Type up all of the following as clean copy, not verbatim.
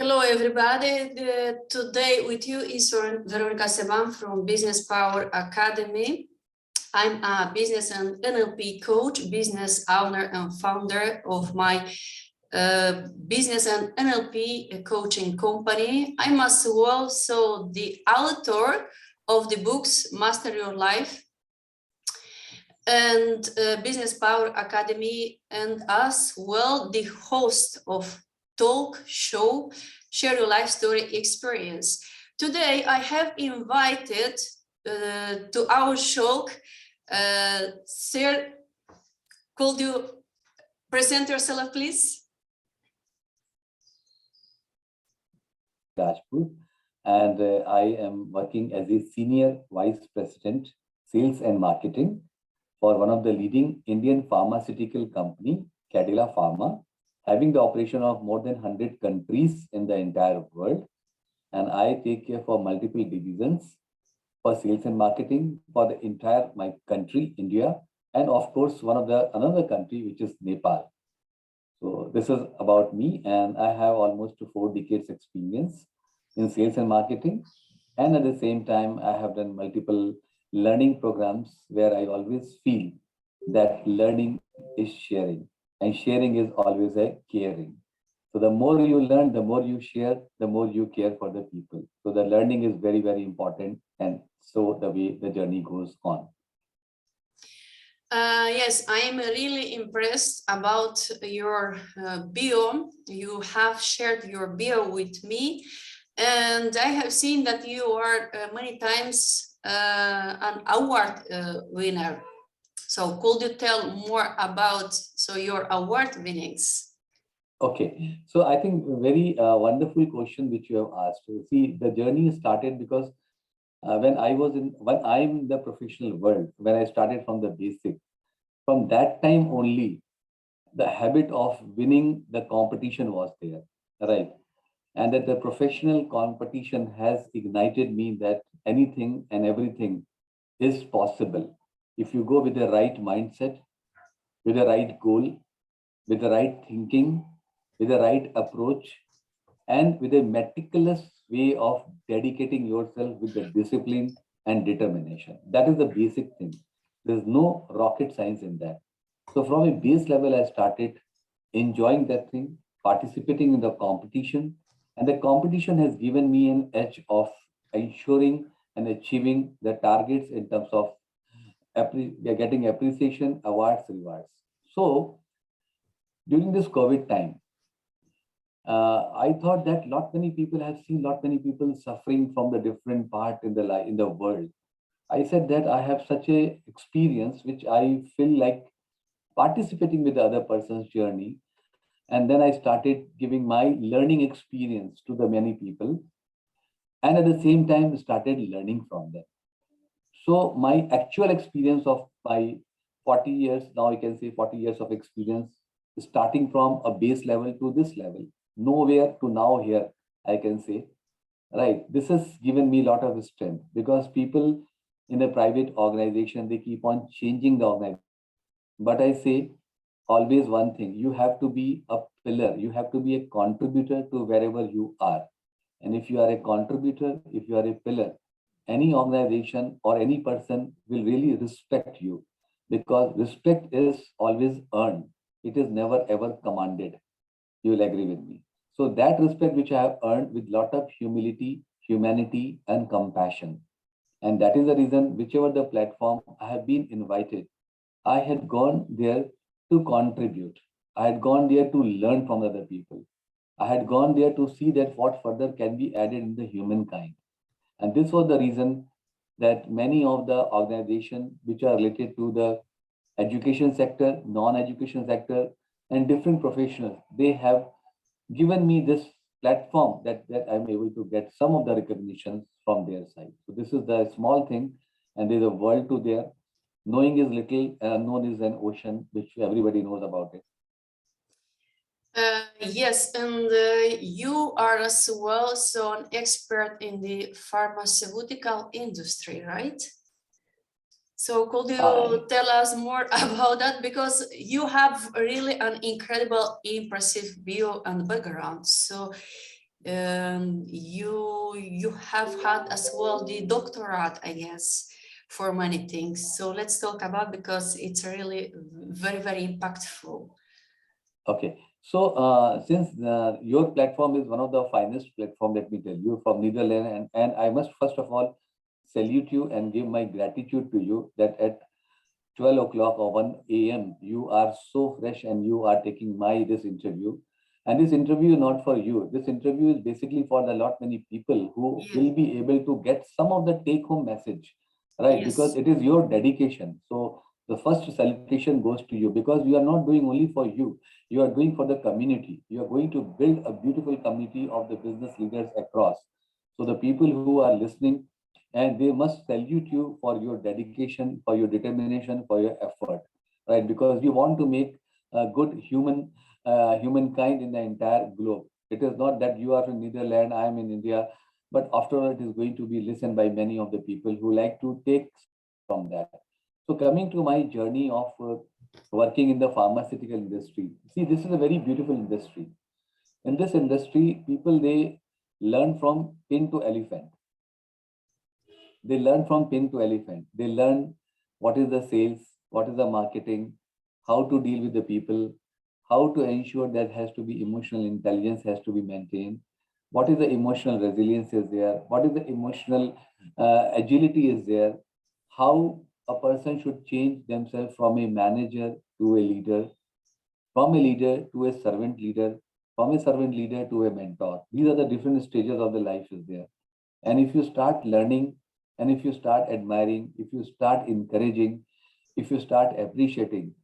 Hello, everybody. Today with you is Veronica Seban from Business Power Academy. I'm a business and NLP coach, business owner and founder of my business and NLP coaching company. I'm as well also the author of the books Master Your Life and Business Power Academy, and as well the host of talk show Share Your Life Story Experience. Today I have invited to our show Sir, could you present yourself, please? Rajput, and I am working as a Senior Vice President, Sales and Marketing for one of the leading Indian pharmaceutical company, Cadila Pharma, having the operation of more than 100 countries in the entire world. And I take care for multiple divisions for sales and marketing for the entire my country, India, and of course, another country, which is Nepal. So this is about me, and I have almost 4 decades experience in sales and marketing. And at the same time, I have done multiple learning programs where I always feel that learning is sharing, and sharing is always a caring. So the more you learn, the more you share, the more you care for the people. So the learning is very, very important. And so the way the journey goes on. Yes, I am really impressed about your bio. You have shared your bio with me, and I have seen that you are many times an award winner. So could you tell more about your award winnings? Okay, so I think a very wonderful question which you have asked. See, the journey started because when I'm in the professional world, when I started from the basic, from that time only, the habit of winning the competition was there, right? And that the professional competition has ignited me that anything and everything is possible if you go with the right mindset, with the right goal, with the right thinking, with the right approach, and with a meticulous way of dedicating yourself with the discipline and determination. That is the basic thing. There's no rocket science in that. So from a base level, I started enjoying that thing, participating in the competition, and the competition has given me an edge of ensuring and achieving the targets in terms of getting appreciation, awards, rewards. So during this COVID time, I thought that lot many people have seen lot many people suffering from the different part in the world. I said that I have such a experience which I feel like participating with the other person's journey, and then I started giving my learning experience to the many people, and at the same time started learning from them. So my actual experience of my 40 years, now I can say 40 years of experience, starting from a base level to this level, nowhere to now here, I can say, right? This has given me a lot of strength because people in a private organization, they keep on changing the organization. But I say always one thing, you have to be a pillar, you have to be a contributor to wherever you are. And if you are a contributor, if you are a pillar, any organization or any person will really respect you, because respect is always earned. It is never ever commanded. You will agree with me. So that respect which I have earned with lot of humility, humanity, and compassion. And that is the reason whichever the platform I have been invited, I had gone there to contribute. I had gone there to learn from other people. I had gone there to see that what further can be added in the humankind. And this was the reason that many of the organizations which are related to the education sector, non-education sector, and different professionals, they have given me this platform that I'm able to get some of the recognitions from their side. So this is the small thing, and there's a world to there. Knowing is little, unknown is an ocean, which everybody knows about it. Yes, and you are as well an expert in the pharmaceutical industry, right? So could you tell us more about that? Because you have really an incredible, impressive bio and background. So You have had as well the doctorate, I guess, for many things. So let's talk about, because it's really very, very impactful. Okay. So since your platform is one of the finest platform, let me tell you, from Netherlands, and I must first of all salute you and give my gratitude to you that at 12 o'clock or 1 a.m. you are so fresh and you are taking this interview. And this interview is not for you. This interview is basically for the lot many people who Yeah. will be able to get some of the take home message, right? Because Yes. it is your dedication. So the first salutation goes to you, because you are not doing only for you. You are doing for the community. You are going to build a beautiful community of the business leaders across. So the people who are listening, and they must salute you for your dedication, for your determination, for your effort, right? Because we want to make a good humankind in the entire globe. It is not that you are in Netherlands, I am in India, but after all, it is going to be listened by many of the people who like to take from that. So coming to my journey of working in the pharmaceutical industry, see, this is a very beautiful industry. In this industry, people, they learn from pin to elephant. They learn from pin to elephant. They learn what is the sales, what is the marketing, how to deal with the people, how to ensure that has to be emotional intelligence has to be maintained, what is the emotional resilience is there, what is the emotional agility is there, how a person should change themselves from a manager to a leader, from a leader to a servant leader, from a servant leader to a mentor. These are the different stages of the life is there. And if you start learning, and if you start admiring, if you start encouraging, if you start appreciating,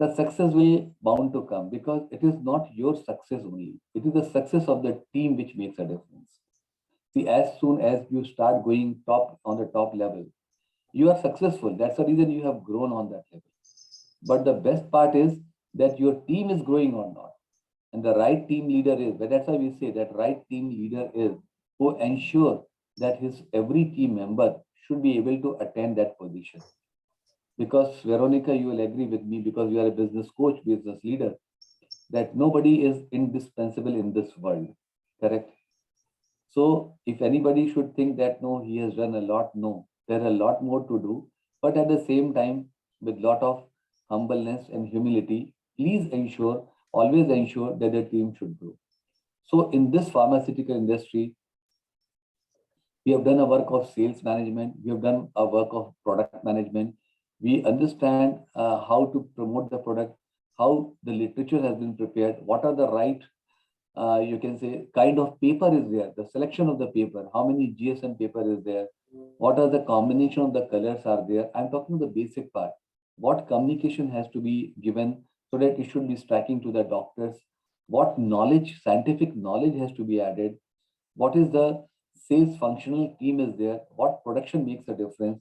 the success will bound to come, because it is not your success only. It is the success of the team which makes a difference. See, as soon as you start going top on the top level, you are successful. That's the reason you have grown on that level. But the best part is that your team is growing or not. And the right team leader is, but that's why we say that right team leader is who ensure that his every team member should be able to attain that position. Because Veronica, you will agree with me, because you are a business coach, business leader, that nobody is indispensable in this world. Correct? So if anybody should think that no, he has done a lot, no, there are a lot more to do. But at the same time, with lot of humbleness and humility, please ensure, always ensure that the team should grow. So in this pharmaceutical industry, we have done a work of sales management. We have done a work of product management. We understand how to promote the product, how the literature has been prepared, what are the right, you can say, kind of paper is there, the selection of the paper, how many GSM paper is there, what are the combination of the colors are there. I'm talking the basic part. What communication has to be given so that it should be striking to the doctors? What knowledge, scientific knowledge has to be added? What is the sales functional team is there? What production makes a difference?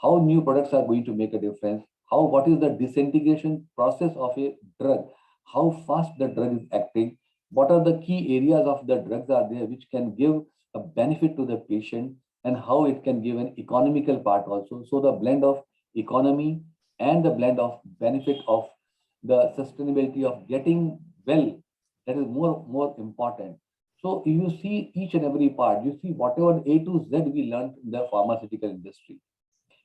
How new products are going to make a difference? How, what is the disintegration process of a drug? How fast the drug is acting? What are the key areas of the drugs are there which can give a benefit to the patient, and how it can give an economical part also? So the blend of economy and the blend of benefit of the sustainability of getting well, that is more important. So if you see each and every part, you see whatever A to Z we learned in the pharmaceutical industry,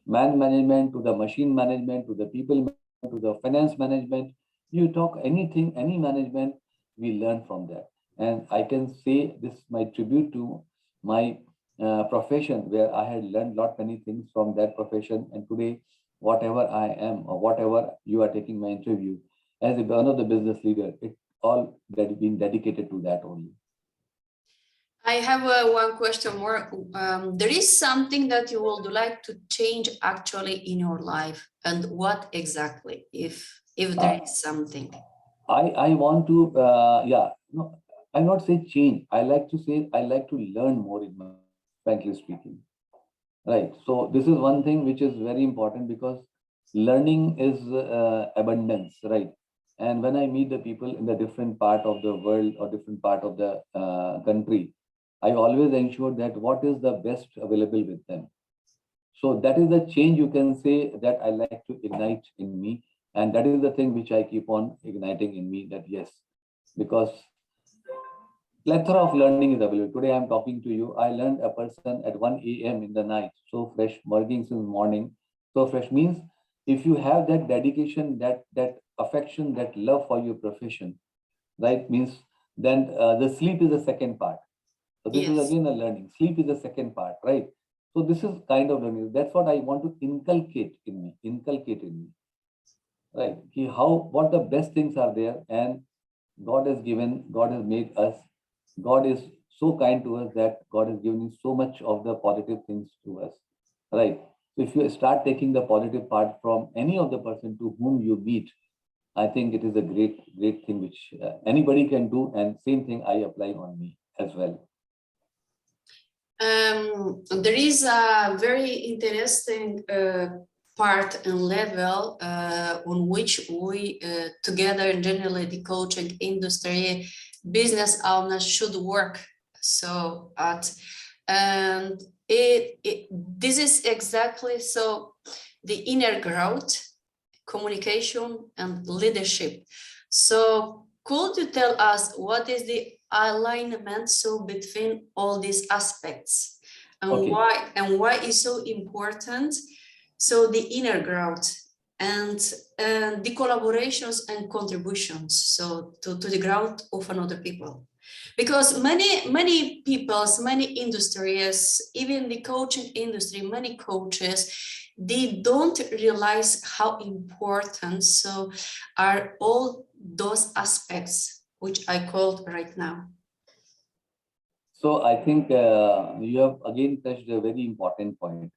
man management to the machine management to the people management, to the finance management. You talk anything, any management, we learn from that. And I can say this is my tribute to my profession, where I had learned lot many things from that profession. And today, whatever I am or whatever you are taking my interview as one of the business leader, it all that been dedicated to that only. I have one question more. There is something that you would like to change actually in your life, and what exactly, if there is something? I want to yeah, no, I not say change. I like to say I like to learn more in my, frankly speaking. Right. So this is one thing which is very important, because learning is abundance, right? And when I meet the people in the different part of the world or different part of the country, I always ensure that what is the best available with them. So that is the change, you can say, that I like to ignite in me. And that is the thing which I keep on igniting in me, that yes, because Plethora of learning is available. Today I'm talking to you. I learned a person at 1 a.m. in the night, so fresh, working since morning. So fresh means if you have that dedication, that affection, that love for your profession, right? Means then the sleep is the second part. So this is Yes. again a learning. Sleep is the second part, right? So this is kind of learning. That's what I want to inculcate in me. Inculcate in me, right? How what the best things are there, and God has given, God has made us. God is so kind to us that God has given so much of the positive things to us, right? So if you start taking the positive part from any of the person to whom you meet, I think it is a great thing which anybody can do, and same thing I apply on me as well. There is a very interesting part and level on which we together, generally the coaching industry, business owners should work. So at and this is exactly so the inner growth, communication, and leadership. So could you tell us what is the alignment so between all these aspects, and Okay. why is so important? So the inner growth and the collaborations and contributions, so to the growth of another people, because many peoples, many industries, even the coaching industry, many coaches, they don't realize how important so are all those aspects which I called right now. So I think you have again touched a very important point.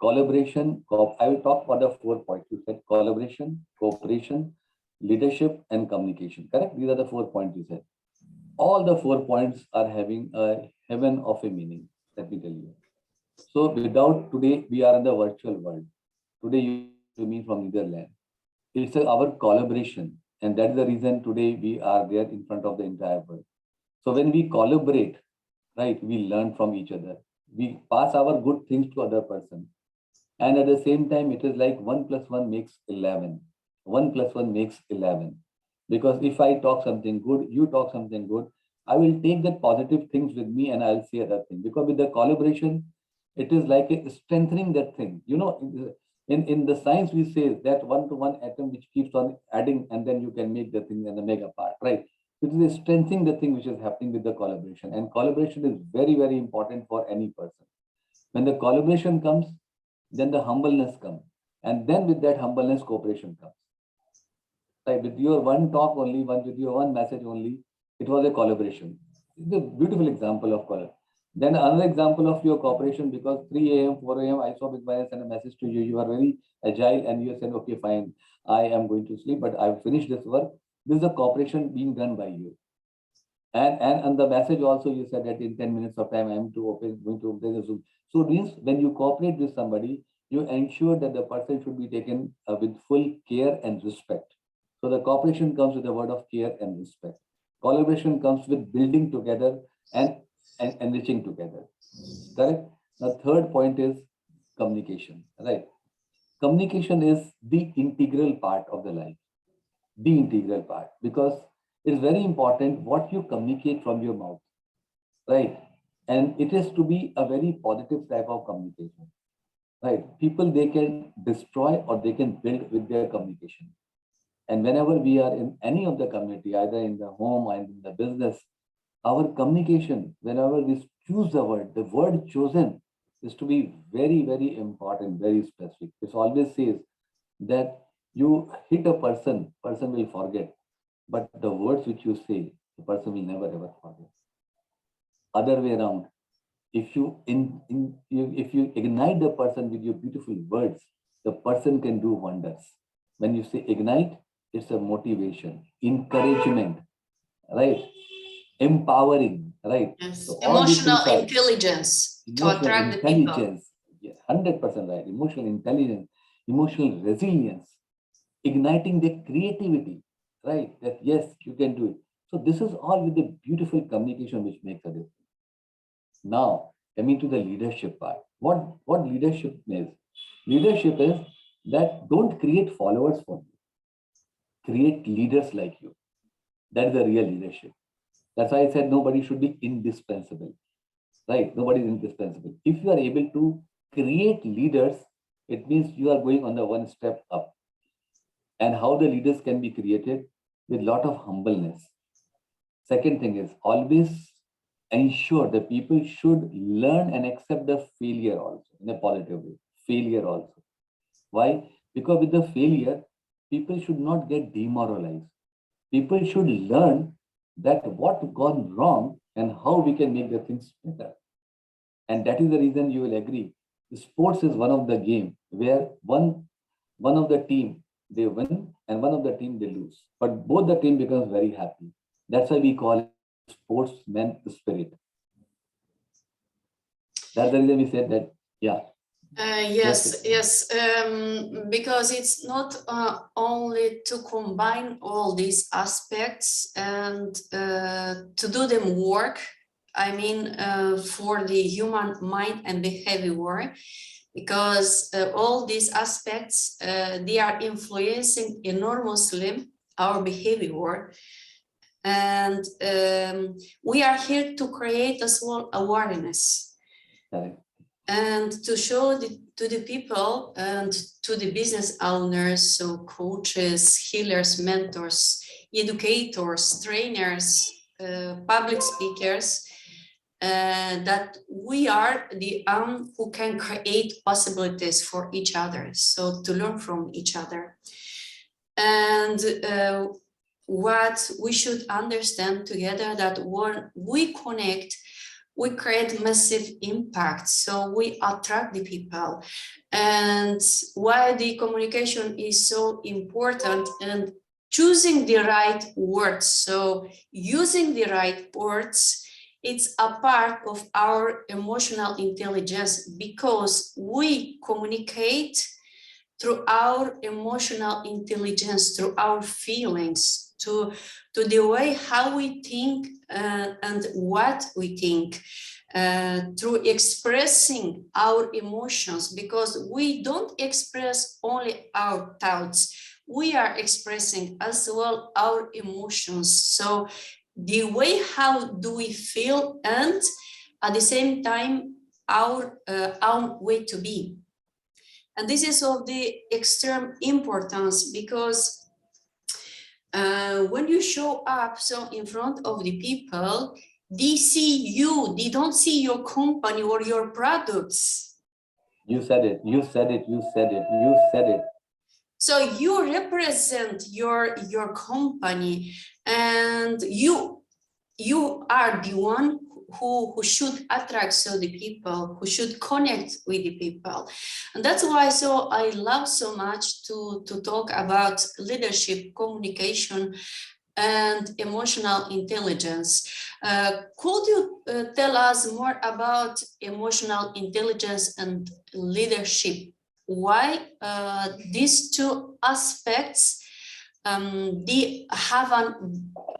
Collaboration, I will talk about the 4 points. You said collaboration, cooperation, leadership, and communication. Correct? These are the 4 points you said. All the 4 points are having a heaven of a meaning. Let me tell you. So without today, we are in the virtual world. Today you to me from Netherlands. It's our collaboration, and that is the reason today we are there in front of the entire world. So when we collaborate, right, we learn from each other. We pass our good things to other person. And at the same time, it is like 1 plus 1 makes 11. 1 plus 1 makes 11. Because if I talk something good, you talk something good, I will take that positive things with me and I'll say other thing. Because with the collaboration, it is like a strengthening that thing. You know, in the science, we say that 1 to 1 atom which keeps on adding, and then you can make the thing and the mega part, right? It is strengthening the thing which is happening with the collaboration. And collaboration is very important for any person. When the collaboration comes, then the humbleness comes. And then with that humbleness, cooperation comes. Right? With your one talk only, with your one message only, it was a collaboration. It's a beautiful example of collaboration. Then another example of your cooperation, because 3 a.m., 4 a.m., I saw Big Bang send a message to you. You are very agile and you said, okay, fine, I am going to sleep, but I've finished this work. This is a cooperation being done by you. And the message also you said that in 10 minutes of time I am going to open the Zoom. So it means when you cooperate with somebody, you ensure that the person should be taken with full care and respect. So the cooperation comes with a word of care and respect. Collaboration comes with building together and enriching together. Correct? The third point is communication. Right? Communication is the integral part of the life. The integral part, because it's very important what you communicate from your mouth, right? And it is to be a very positive type of communication, right? People, they can destroy or they can build with their communication. And whenever we are in any of the community, either in the home or in the business, our communication, whenever we choose the word chosen is to be very important, very specific. It always says that you hit a person will forget, but the words which you say, the person will never ever forget. Other way around, if if you ignite the person with your beautiful words, the person can do wonders. When you say ignite, it's a motivation, encouragement, right? Empowering, right? Yes. So all these Emotional things are intelligence to emotional attract the people. intelligence. Yes, 100% right. Emotional intelligence, emotional resilience, igniting the creativity, right? That yes, you can do it. So this is all with the beautiful communication which makes a difference. Now, coming to the leadership part. What leadership is? Leadership is that don't create followers for you. Create leaders like you. That is the real leadership. That's why I said nobody should be indispensable, right? Nobody is indispensable. If you are able to create leaders, it means you are going on the one step up. And how the leaders can be created with lot of humbleness. Second thing is always ensure the people should learn and accept the failure also in a positive way. Failure also. Why? Because with the failure, people should not get demoralized. People should learn that what gone wrong and how we can make the things better. And that is the reason you will agree. Sports is one of the game where one of the team they win and one of the team they lose. But both the team becomes very happy. That's why we call it sportsman spirit. That's the reason we said that, yeah. Yes, yes, because it's not only to combine all these aspects and to do them work. I mean, for the human mind and behavior, because all these aspects, they are influencing enormously our behavior. And we are here to create as well awareness. Correct. And to show to the people and to the business owners, so coaches, healers, mentors, educators, trainers, public speakers, that we are the who can create possibilities for each other, so to learn from each other. And what we should understand together, that when we connect, we create massive impact, so we attract the people. And why the communication is so important, and choosing the right words, so using the right words, it's a part of our emotional intelligence, because we communicate through our emotional intelligence, through our feelings, to the way how we think and what we think, through expressing our emotions, because we don't express only our thoughts, we are expressing as well our emotions. So the way how do we feel, and at the same time our way to be. And this is of the extreme importance, because when you show up so in front of the people, they see you, they don't see your company or your products. You said it, you said it, you said it, you said it. So you represent your company, and you are the one who should attract so the people, who should connect with the people. And that's why so I love so much to talk about leadership, communication, and emotional intelligence. Could you tell us more about emotional intelligence and leadership? Why these two aspects they have a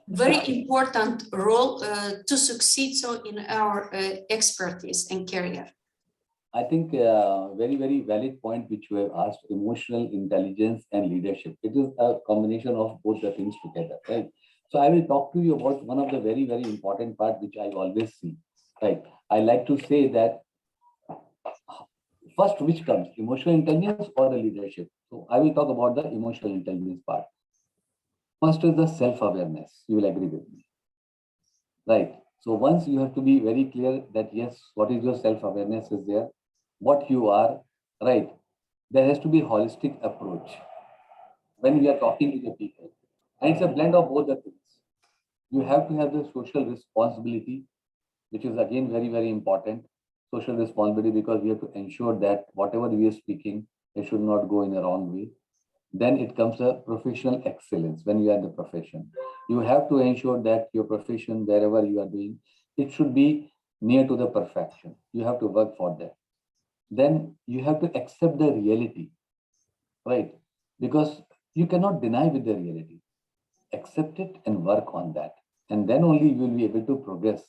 very important role to succeed so in our expertise and career? I think very, very valid point which you have asked, emotional intelligence and leadership. It is a combination of both the things together, right? So I will talk to you about one of the very, very important part which I always see, right? I like to say that first, which comes, emotional intelligence or the leadership? So I will talk about the emotional intelligence part. First is the self-awareness. You will agree with me, right? So once you have to be very clear that yes, what is your self-awareness is there, what you are, right? There has to be a holistic approach when we are talking to the people. And it's a blend of both the things. You have to have the social responsibility, which is again very, very important. Social responsibility, because we have to ensure that whatever we are speaking, it should not go in a wrong way. Then it comes a professional excellence when you are in the profession. You have to ensure that your profession, wherever you are doing, it should be near to the perfection. You have to work for that. Then you have to accept the reality, right? Because you cannot deny with the reality. Accept it and work on that. And then only you will be able to progress.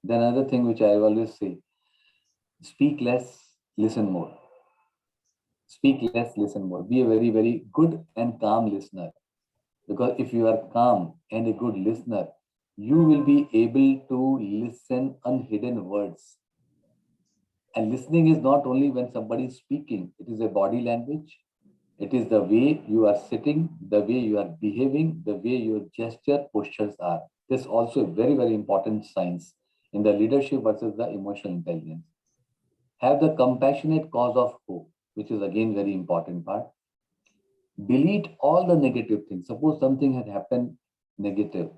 Then another thing which I always say, speak less, listen more. Speak less, listen more. Be a very, very good and calm listener. Because if you are calm and a good listener, you will be able to listen unhidden words. And listening is not only when somebody is speaking, it is a body language. It is the way you are sitting, the way you are behaving, the way your gesture postures are. This is also a very, very important science in the leadership versus the emotional intelligence. Have the compassionate cause of hope, which is again very important part. Delete all the negative things. Suppose something has happened negative.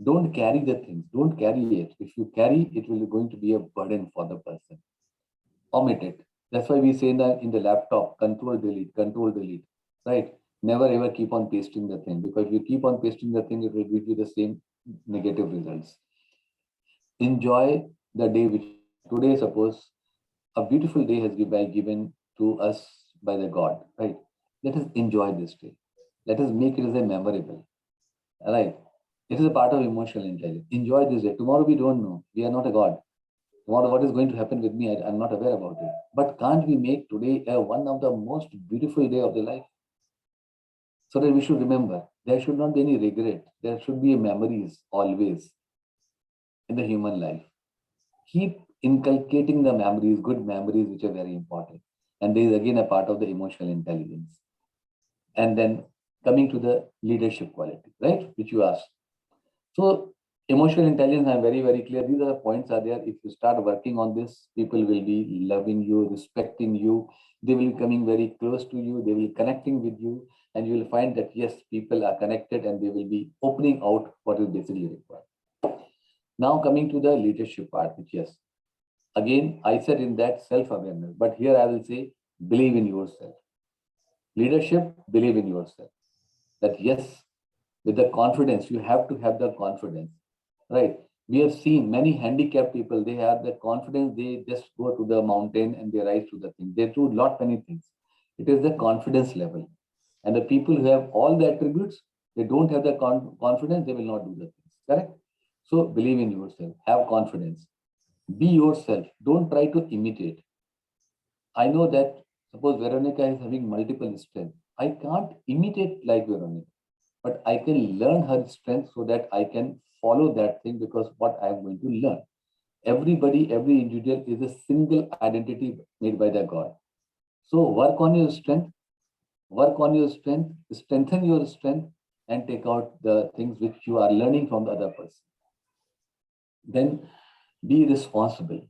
Don't carry the things. Don't carry it. If you carry, it will going to be a burden for the person. Omit it. That's why we say that in the laptop, control delete, right? Never ever keep on pasting the thing, because if you keep on pasting the thing, it will give you the same negative results. Enjoy the day which today, suppose a beautiful day has been given to us by the God, right? Let us enjoy this day. Let us make it as a memorable, right? It is a part of emotional intelligence. Enjoy this day. Tomorrow we don't know. We are not a God. Tomorrow, what is going to happen with me, I'm not aware about it. But can't we make today one of the most beautiful day of the life? So that we should remember, there should not be any regret. There should be memories always in the human life. Keep inculcating the memories, good memories, which are very important. And there is again a part of the emotional intelligence. And then coming to the leadership quality, right? Which you asked. So emotional intelligence, I'm very, very clear. These are the points are there. If you start working on this, people will be loving you, respecting you. They will be coming very close to you. They will be connecting with you. And you will find that, yes, people are connected and they will be opening out what is basically required. Now coming to the leadership part, which yes, again, I said in that self-awareness, but here I will say, believe in yourself. Leadership, believe in yourself. That yes, with the confidence, you have to have the confidence, right? We have seen many handicapped people, they have the confidence, they just go to the mountain and they rise to the thing. They do lot many things. It is the confidence level. And the people who have all the attributes, they don't have the confidence, they will not do the things, correct? So believe in yourself, have confidence, be yourself, don't try to imitate. I know that suppose Veronica is having multiple strengths. I can't imitate like Veronica, but I can learn her strength so that I can follow that thing because what I am going to learn. Everybody, every individual is a single identity made by the God. So work on your strength, strengthen your strength, and take out the things which you are learning from the other person. Then be responsible.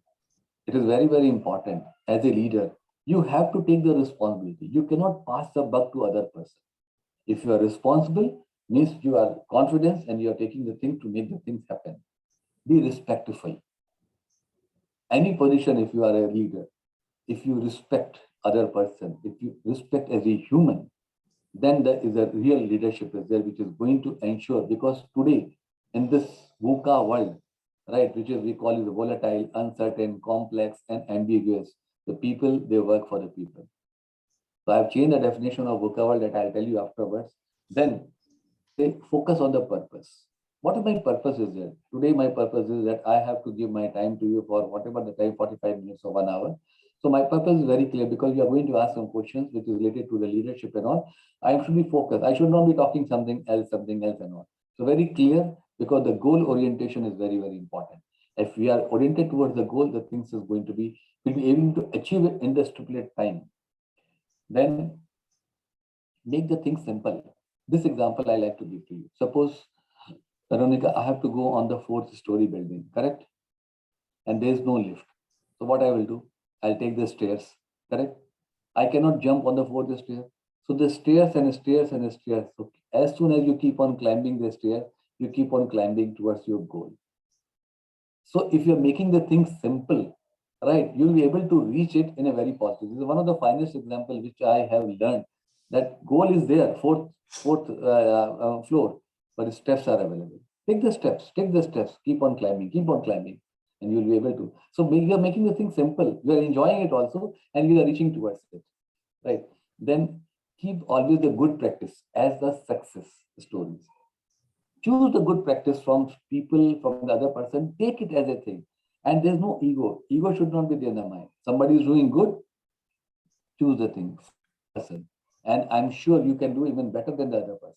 It is very, very important as a leader. You have to take the responsibility. You cannot pass the buck to other person. If you are responsible, means you are confident and you are taking the thing to make the things happen. Be respectful. Any position, if you are a leader, if you respect other person, if you respect as a human, then there is a real leadership is there, which is going to ensure, because today in this VUCA world, right, which is we call it volatile, uncertain, complex, and ambiguous, the people, they work for the people. So I've changed the definition of VUCA world that I'll tell you afterwards. Then they focus on the purpose. What is my purpose is there? Today, my purpose is that I have to give my time to you for whatever the time, 45 minutes or 1 hour. So my purpose is very clear because you are going to ask some questions which is related to the leadership and all. I should be focused. I should not be talking something else and all. So very clear, because the goal orientation is very, very important. If we are oriented towards the goal, the things is going to be, we'll be able to achieve it in the stipulated time. Then make the things simple. This example I like to give to you. Suppose, Veronica, I have to go on the fourth story building, correct? And there is no lift. So what I will do? I'll take the stairs, correct? I cannot jump on the fourth stair. So the stairs and stairs and stairs. So as soon as you keep on climbing the stair, you keep on climbing towards your goal. So if you're making the things simple, right, you'll be able to reach it in a very positive. This is one of the finest examples which I have learned, that goal is there, fourth floor, but steps are available. Take the steps, keep on climbing, and you'll be able to. So you're making the thing simple. You are enjoying it also, and you are reaching towards it, right? Then keep always the good practice as the success stories. Choose the good practice from people, from the other person, take it as a thing. And there's no ego. Ego should not be there in the mind. Somebody is doing good, choose the thing, person. And I'm sure you can do even better than the other person.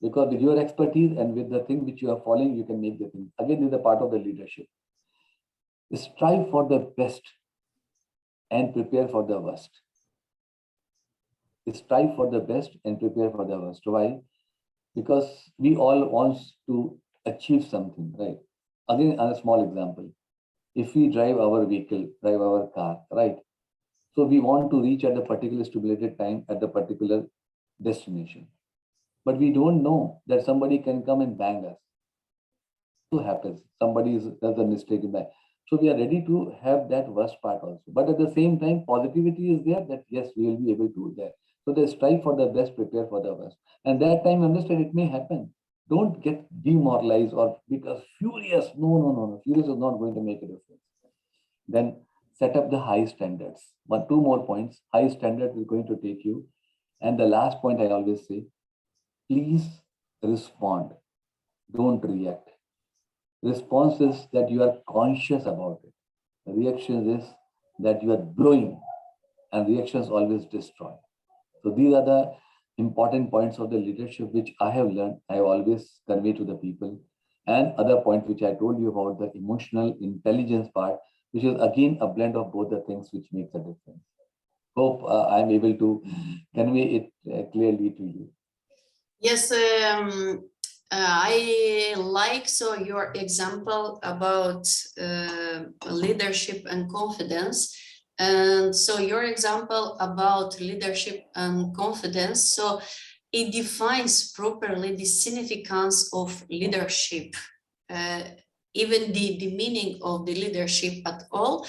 Because with your expertise and with the thing which you are following, you can make the thing. Again, this is a part of the leadership. Strive for the best and prepare for the worst. Strive for the best and prepare for the worst. Why? Because we all want to achieve something, right? Again, a small example. If we drive our vehicle, drive our car, right? So we want to reach at a particular stipulated time at the particular destination. But we don't know that somebody can come and bang us. So happens. Somebody does a mistake in that. So we are ready to have that worst part also. But at the same time, positivity is there that yes, we will be able to do that. So they strive for the best, prepare for the worst. And that time, understand it may happen. Don't get demoralized or because furious. No, no, no, no. Furious is not going to make a difference. Then set up the high standards. But two more points. High standards is going to take you. And the last point I always say, please respond. Don't react. Response is that you are conscious about it. Reaction is that you are growing, and reactions always destroy. So these are the important points of the leadership which I have learned. I always convey to the people. And other point which I told you about the emotional intelligence part, which is again a blend of both the things which makes a difference. Hope I'm able to convey it clearly to you. Yes, I like your example about leadership and confidence. And so your example about leadership and confidence, so it defines properly the significance of leadership, even the meaning of the leadership at all,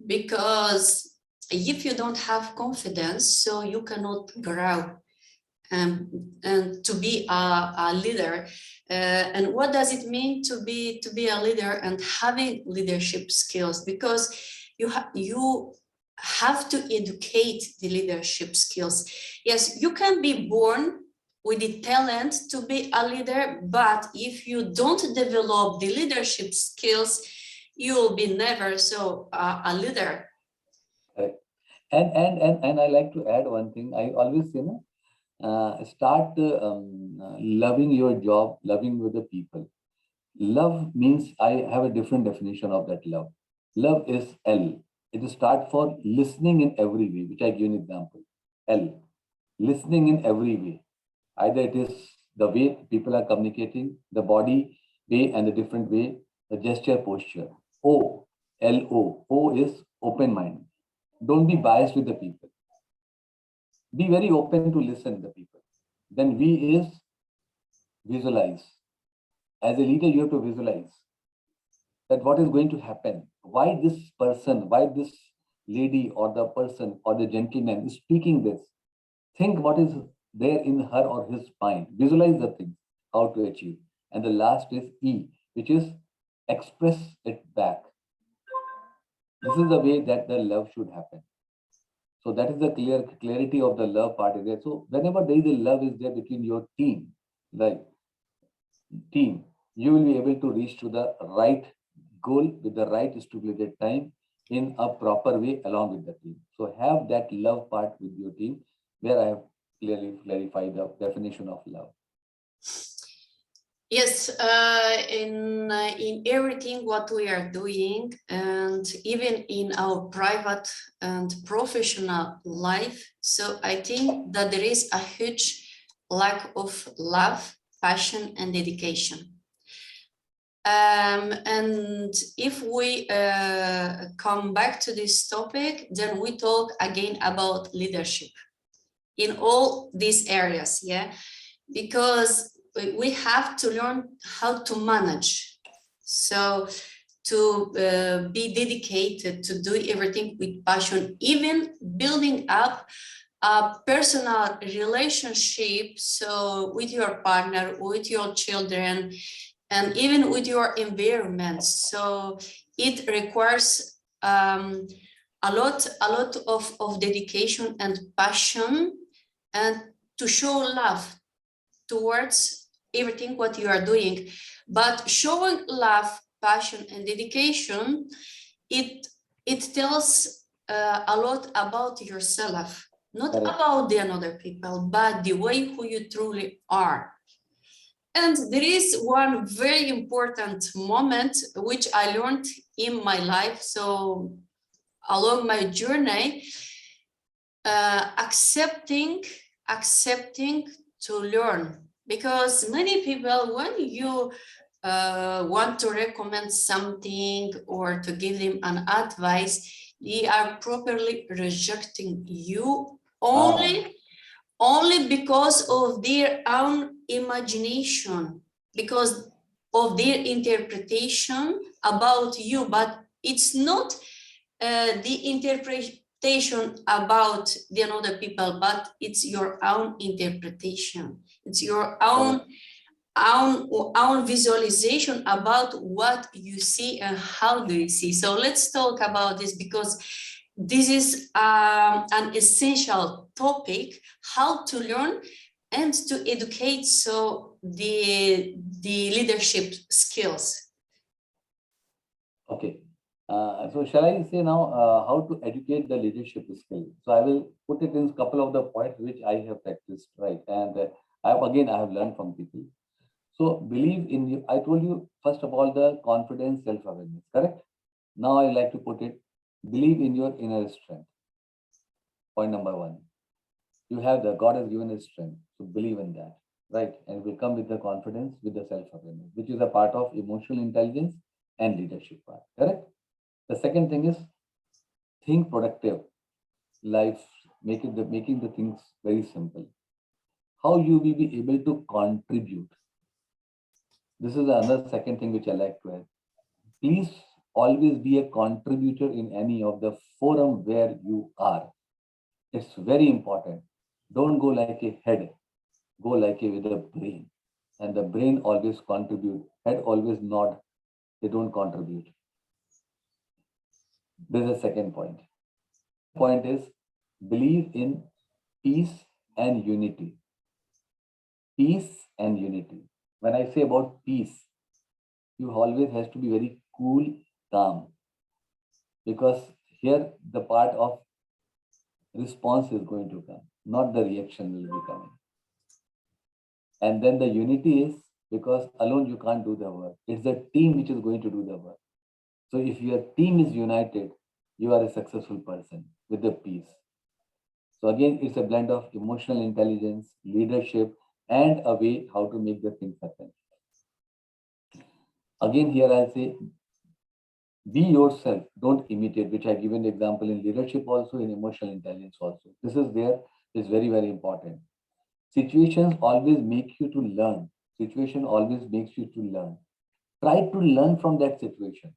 because if you don't have confidence, so you cannot grow and to be a leader. And what does it mean to be a leader and having leadership skills? Because you have to educate the leadership skills. Yes, you can be born with the talent to be a leader, but if you don't develop the leadership skills, you will be never a leader. Right. And I like to add one thing. I always say, start loving your job, loving with the people. Love means I have a different definition of that love. Love is L. It is start for listening in every way, which I give an example. L. Listening in every way. Either it is the way people are communicating, the body way and the different way, the gesture posture. O. L-O. O is open mind. Don't be biased with the people. Be very open to listen to the people. Then V is visualize. As a leader, you have to visualize that what is going to happen. Why this person, why this lady or the person or the gentleman is speaking this. Think what is there in her or his mind. Visualize the things, how to achieve. And the last is E, which is express it back. This is the way that the love should happen. So that is the clarity of the love part is there. So whenever there is a love is there between your team, like team, you will be able to reach to the right goal with the right stipulated time in a proper way along with the team. So have that love part with your team, where I have clearly clarified the definition of love. Yes, in everything what we are doing, and even in our private and professional life. So I think that there is a huge lack of love, passion, and dedication. And if we come back to this topic, then we talk again about leadership in all these areas, yeah, because we have to learn how to manage. So to be dedicated, to do everything with passion, even building up a personal relationship, so with your partner, with your children, and even with your environment. So it requires a lot of dedication and passion, and to show love towards everything what you are doing. But showing love, passion, and dedication, it tells a lot about yourself, not about the other people, but the way who you truly are. And there is one very important moment which I learned in my life. So along my journey, accepting to learn, because many people, when you want to recommend something or to give them an advice, they are properly rejecting you only because of their own imagination, because of their interpretation about you, but it's not the interpretation about the other people, but it's your own interpretation. It's your own visualization about what you see and how do you see. So let's talk about this, because this is an essential topic, how to learn and to educate so the leadership skills. Okay. So shall I say now how to educate the leadership skill? So I will put it in a couple of the points which I have practiced, right? And I have learned from people. So believe in you. I told you first of all the confidence, self-awareness, correct? Now I like to put it, believe in your inner strength. Point number one. You have the God has given us strength. So believe in that, right? And it will come with the confidence, with the self-awareness, which is a part of emotional intelligence and leadership part, correct? The second thing is think productive life, making the things very simple. How you will be able to contribute. This is another second thing which I like to add. Please always be a contributor in any of the forum where you are. It's very important. Don't go like a head, go like a with a brain. And the brain always contribute, head always nod, they don't contribute. This is the second point. Point is believe in peace and unity. Peace and unity. When I say about peace, you always has to be very cool, calm, because here the part of response is going to come, not the reaction will be coming. And then the unity is because alone you can't do the work. It's the team which is going to do the work. So if your team is united, you are a successful person with the peace. So again, it's a blend of emotional intelligence, leadership, and a way how to make the things happen. Again, here I'll say, be yourself, don't imitate, which I given example in leadership also, in emotional intelligence also. This is very, very important. Situations always make you to learn. Situation always makes you to learn. Try to learn from that situation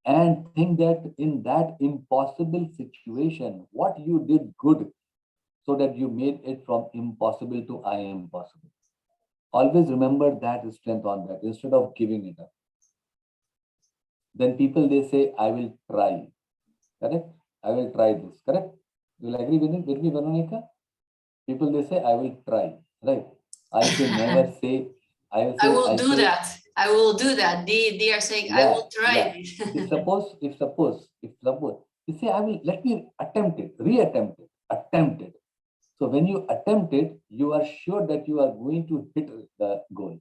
and think that in that impossible situation, what you did good so that you made it from impossible to I am possible. Always remember that strength on that instead of giving it up. Then people, they say, I will try. Correct? I will try this. Correct? You will agree with me, Veronica? People, they say, I will try. Right? I say, never say, I will do that. I will do that. They are saying, I will try this. if suppose, you say, I will, let me attempt it, attempt it. So when you attempt it, you are sure that you are going to hit the goal.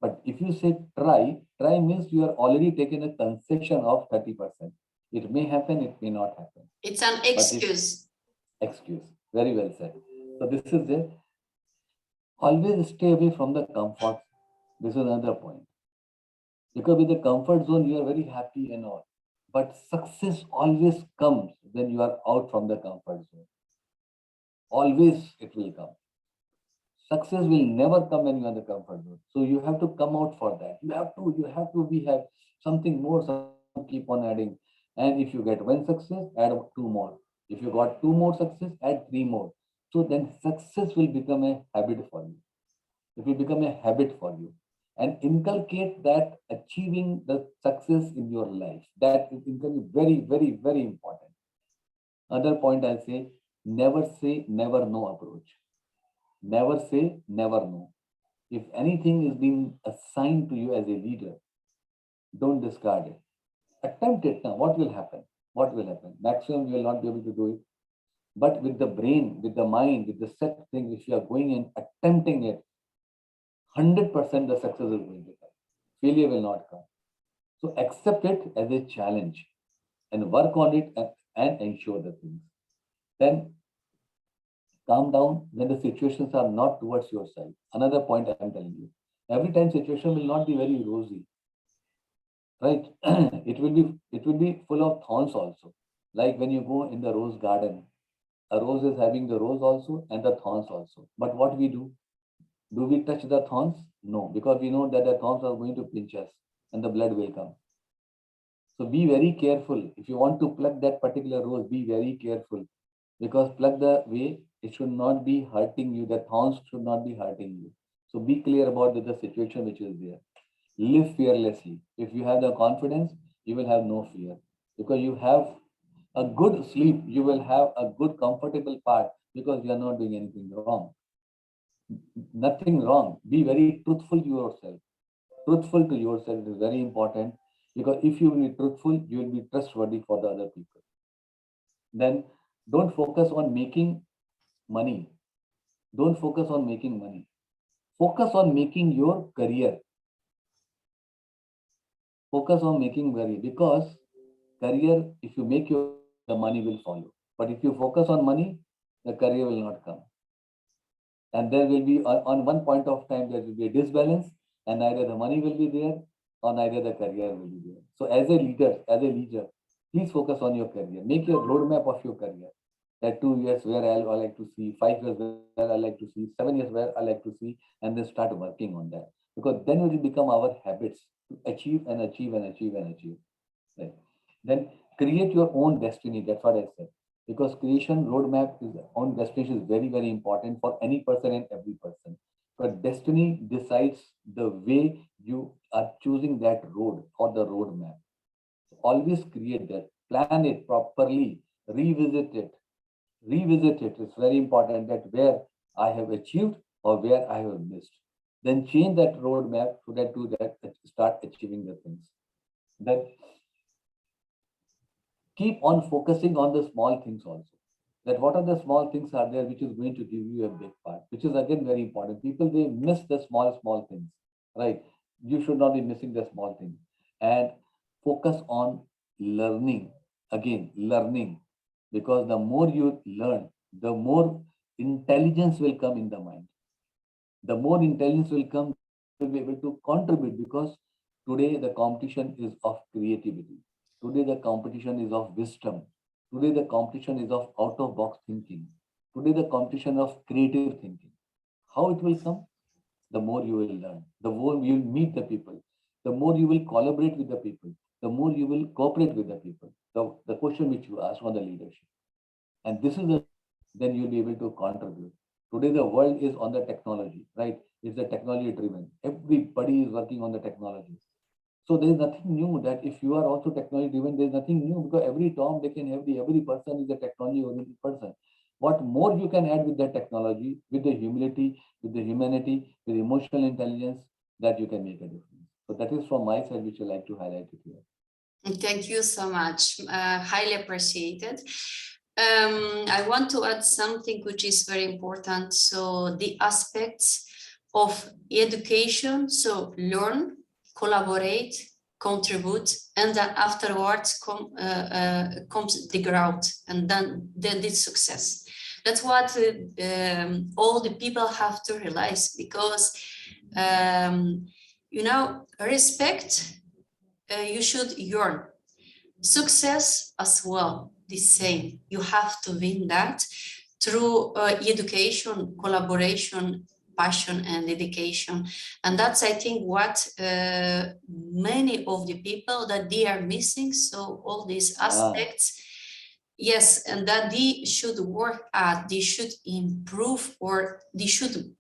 But if you say try means you are already taken a concession of 30%. It may happen, it may not happen. It's an excuse. Excuse. Very well said. So this is it. Always stay away from the comfort. This is another point. Because with the comfort zone, you are very happy and all. But success always comes when you are out from the comfort zone. Always it will come. Success will never come when you are in the comfort zone. So you have to come out for that. We have something more, keep on adding. And if you get one success, add two more. If you got two more success, add three more. So then success will become a habit for you. It will become a habit for you. And inculcate that achieving the success in your life. That is very, very, very important. Other point I'll say, never say, never no approach. Never say, never no. If anything is being assigned to you as a leader, don't discard it. Attempt it now. What will happen? What will happen? Maximum, you will not be able to do it. But with the brain, with the mind, with the set thing, if you are going and attempting it, 100% the success is going to come. Failure will not come. So accept it as a challenge and work on it and ensure the things. Then calm down when the situations are not towards your side. Another point I am telling you. Every time situation will not be very rosy, right? it will be full of thorns also. Like when you go in the rose garden, a rose is having the rose also and the thorns also. But what we do? Do we touch the thorns? No, because we know that the thorns are going to pinch us and the blood will come. So be very careful. If you want to pluck that particular rose, be very careful because pluck the way it should not be hurting you. The thorns should not be hurting you. So be clear about the situation which is there. Live fearlessly. If you have the confidence, you will have no fear because you have a good sleep. You will have a good, comfortable part because you are not doing anything wrong. Nothing wrong. Be very truthful to yourself. Truthful to yourself is very important because if you will be truthful, you will be trustworthy for the other people. Then don't focus on making money. Don't focus on making money. Focus on making your career. Focus on making career because career, if you make your, the money will follow. But if you focus on money, the career will not come. And there will be on one point of time there will be a disbalance, and neither the money will be there or neither the career will be there. So as a leader, please focus on your career. Make your roadmap of your career. That 2 years where I like to see, 5 years where I like to see, 7 years where I like to see, and then start working on that. Because then it will become our habits to achieve and achieve and achieve and achieve. Right. Then create your own destiny. That's what I said. Because creation roadmap is on destination is very, very important for any person and every person. But destiny decides the way you are choosing that road or the roadmap. Always create that, plan it properly, revisit it. Revisit it. It's very important that where I have achieved or where I have missed. Then change that roadmap so that to that start achieving the things. Then keep on focusing on the small things also. That what are the small things are there which is going to give you a big part, which is again very important. People, they miss the small things, right? You should not be missing the small things. And focus on learning, again, learning, because the more you learn, the more intelligence will come in the mind. The more intelligence will come, will be able to contribute because today the competition is of creativity. Today the competition is of wisdom. Today the competition is of out of box thinking. Today the competition of creative thinking. How it will come? The more you will learn, the more you will meet the people, the more you will collaborate with the people, the more you will cooperate with the people. The question which you asked on the leadership. And this is the, then you'll be able to contribute. Today, the world is on the technology, right? It's the technology driven. Everybody is working on the technology. So there is nothing new that if you are also technology driven, there's nothing new because every Tom, they can have every person is a technology oriented person. What more you can add with that technology, with the humility, with the humanity, with emotional intelligence, that you can make a difference. So that is from my side, which I like to highlight it here. Thank you so much. Highly appreciated. I want to add something which is very important. So the aspects of education, so learn, collaborate, contribute, and then afterwards comes the growth, and then the success. That's what all the people have to realize, because you know, respect you should earn. Success as well, the same. You have to win that through education, collaboration, passion, and dedication. And that's, I think, what many of the people that they are missing. So all these aspects, yes, and that they should work at, they should improve, or they should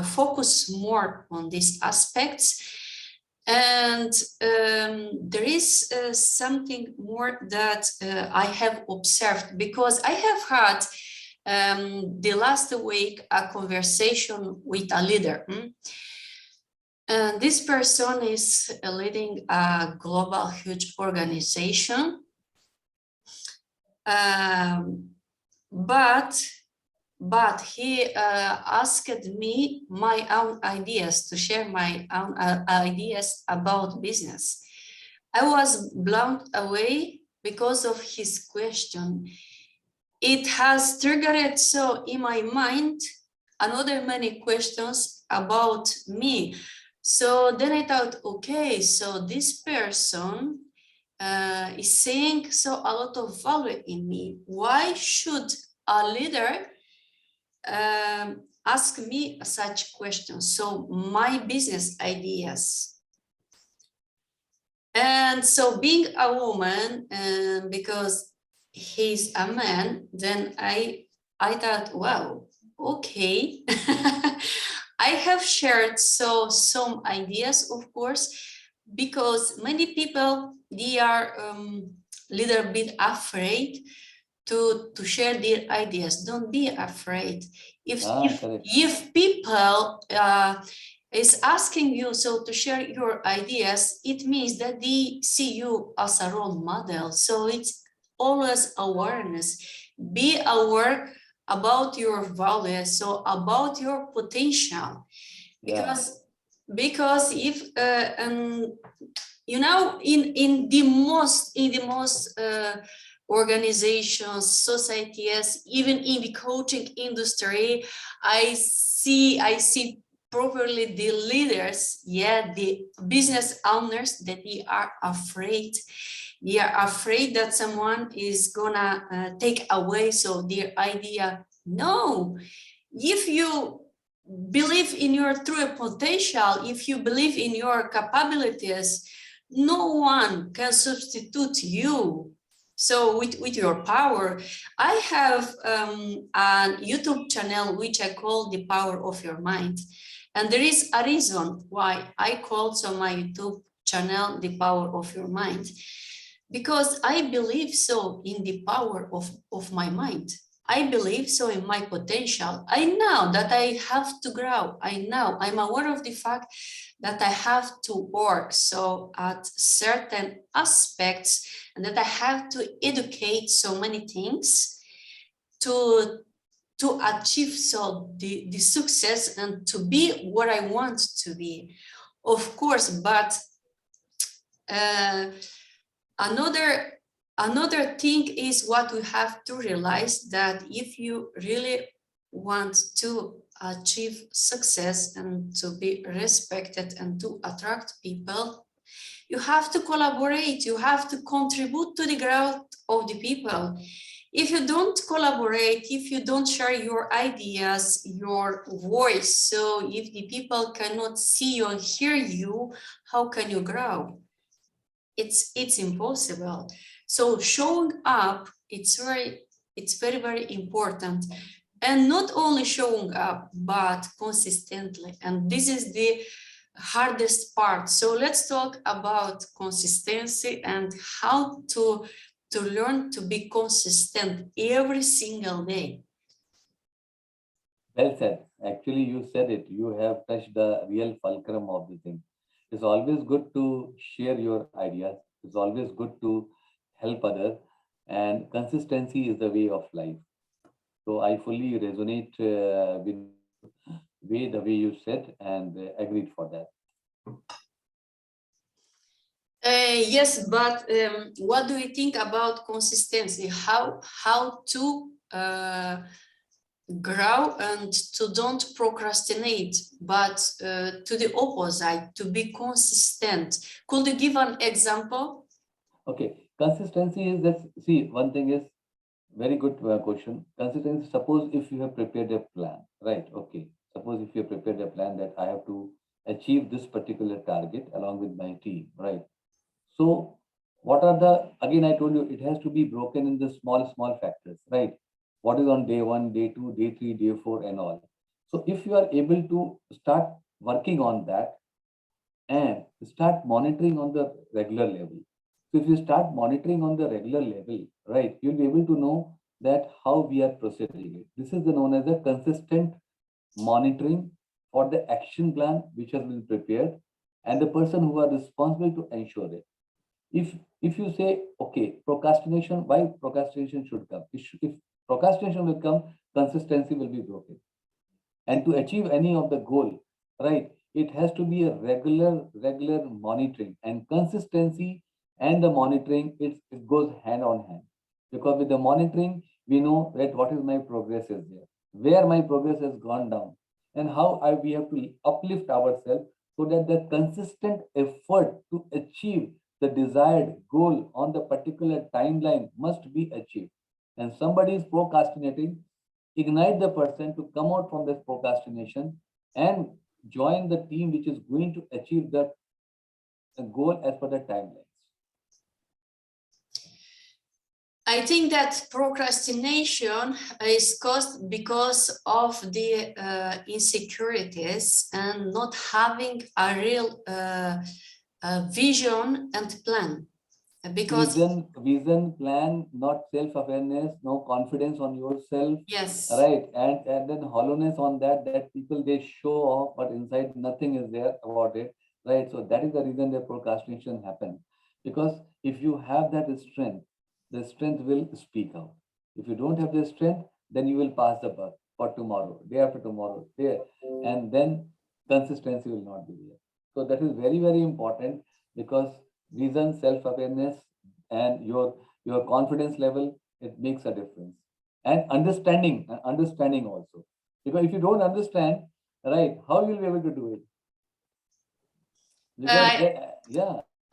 focus more on these aspects. And there is something more that I have observed, because I have had the last week a conversation with a leader. And this person is leading a global huge organization. But but he asked me my own ideas, to share my own ideas about business. I was blown away because of his question. It has triggered so in my mind another many questions about me. So then I thought, okay, so this person is saying so a lot of value in me. Why should a leader ask me such questions? So my business ideas. And so being a woman, because he's a man, then I thought, wow, okay. I have shared so some ideas, of course, because many people, they are little bit afraid to share their ideas. Don't be afraid. If people is asking you so to share your ideas, it means that they see you as a role model. So it's always awareness. Be aware about your values, so about your potential. Because if you know, in the most organizations, societies, even in the coaching industry, I see properly the leaders, the business owners, that they are afraid. They are afraid that someone is gonna take away so their idea. No, if you believe in your true potential, if you believe in your capabilities, no one can substitute you. So with your power, I have a YouTube channel which I call The Power of Your Mind. And there is a reason why I called so my YouTube channel The Power of Your Mind. Because I believe so in the power of my mind. I believe so in my potential. I know that I have to grow. I'm aware of the fact that I have to work so at certain aspects, and that I have to educate so many things to achieve so the success and to be what I want to be, of course. But another thing is what we have to realize, that if you really want to achieve success and to be respected and to attract people, you have to collaborate, you have to contribute to the growth of the people. If you don't collaborate, if you don't share your ideas, your voice, so if the people cannot see you and hear you, how can you grow? It's impossible. So showing up, it's very, very important. And not only showing up, but consistently. And this is the hardest part. So let's talk about consistency and how to learn to be consistent every single day. Well said. Actually, you said it. You have touched the real fulcrum of the thing. It's always good to share your ideas. It's always good to help others. And consistency is the way of life. So I fully resonate with the way you said, and agreed for that. Yes, but what do you think about consistency? How to grow and to don't procrastinate, but to the opposite, to be consistent? Could you give an example? Okay, consistency is that. See, one thing is very good question. Consistency. Suppose if you have prepared a plan, right? Okay. Suppose if you have prepared a plan that I have to achieve this particular target along with my team, right? So, what are the, again, I told you it has to be broken in the small factors, right? What is on day one, day two, day three, day four, and all. So, if you are able to start working on that and start monitoring on the regular level. So, if you start monitoring on the regular level, right, you'll be able to know that how we are proceeding. This is the known as a consistent monitoring for the action plan which has been prepared and the person who are responsible to ensure it. If you say, okay, procrastination, why procrastination should come? If procrastination will come consistency will be broken. And to achieve any of the goal, right, it has to be a regular monitoring, and consistency and the monitoring, it goes hand on hand. Because with the monitoring, we know that what is my progress is there, where my progress has gone down, and how we have to uplift ourselves so that the consistent effort to achieve the desired goal on the particular timeline must be achieved. And somebody is procrastinating, ignite the person to come out from this procrastination and join the team which is going to achieve that goal as per the timelines. I think that procrastination is caused because of the insecurities and not having a real vision and plan. Because vision, plan, not self-awareness, no confidence on yourself. Yes. Right. And then hollowness on that people, they show off, but inside nothing is there about it. Right. So that is the reason the procrastination happens. Because if you have that strength, the strength will speak out. If you don't have the strength, then you will pass the buck for tomorrow, day after tomorrow, there, and then consistency will not be there. So that is very, very important, because vision, self-awareness, and your confidence level, it makes a difference. And understanding also. Because if you don't understand, right, how you will be able to do it? Because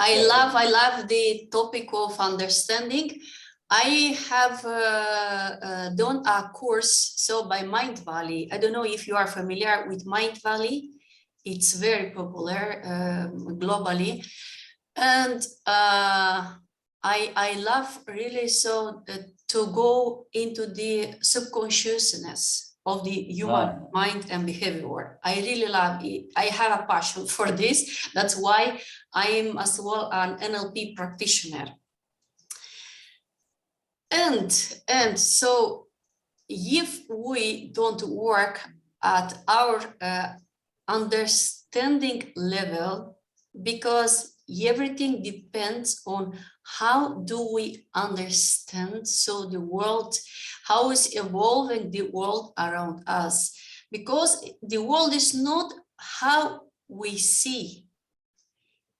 I love the topic of understanding. I have done a course by Mind Valley. I don't know if you are familiar with Mind Valley. It's very popular globally. And I love really to go into the subconsciousness of the human mind and behavior. I really love it. I have a passion for this. That's why I am as well an NLP practitioner. And so if we don't work at our understanding level, because everything depends on how do we understand the world, how is evolving the world around us, because the world is not how we see.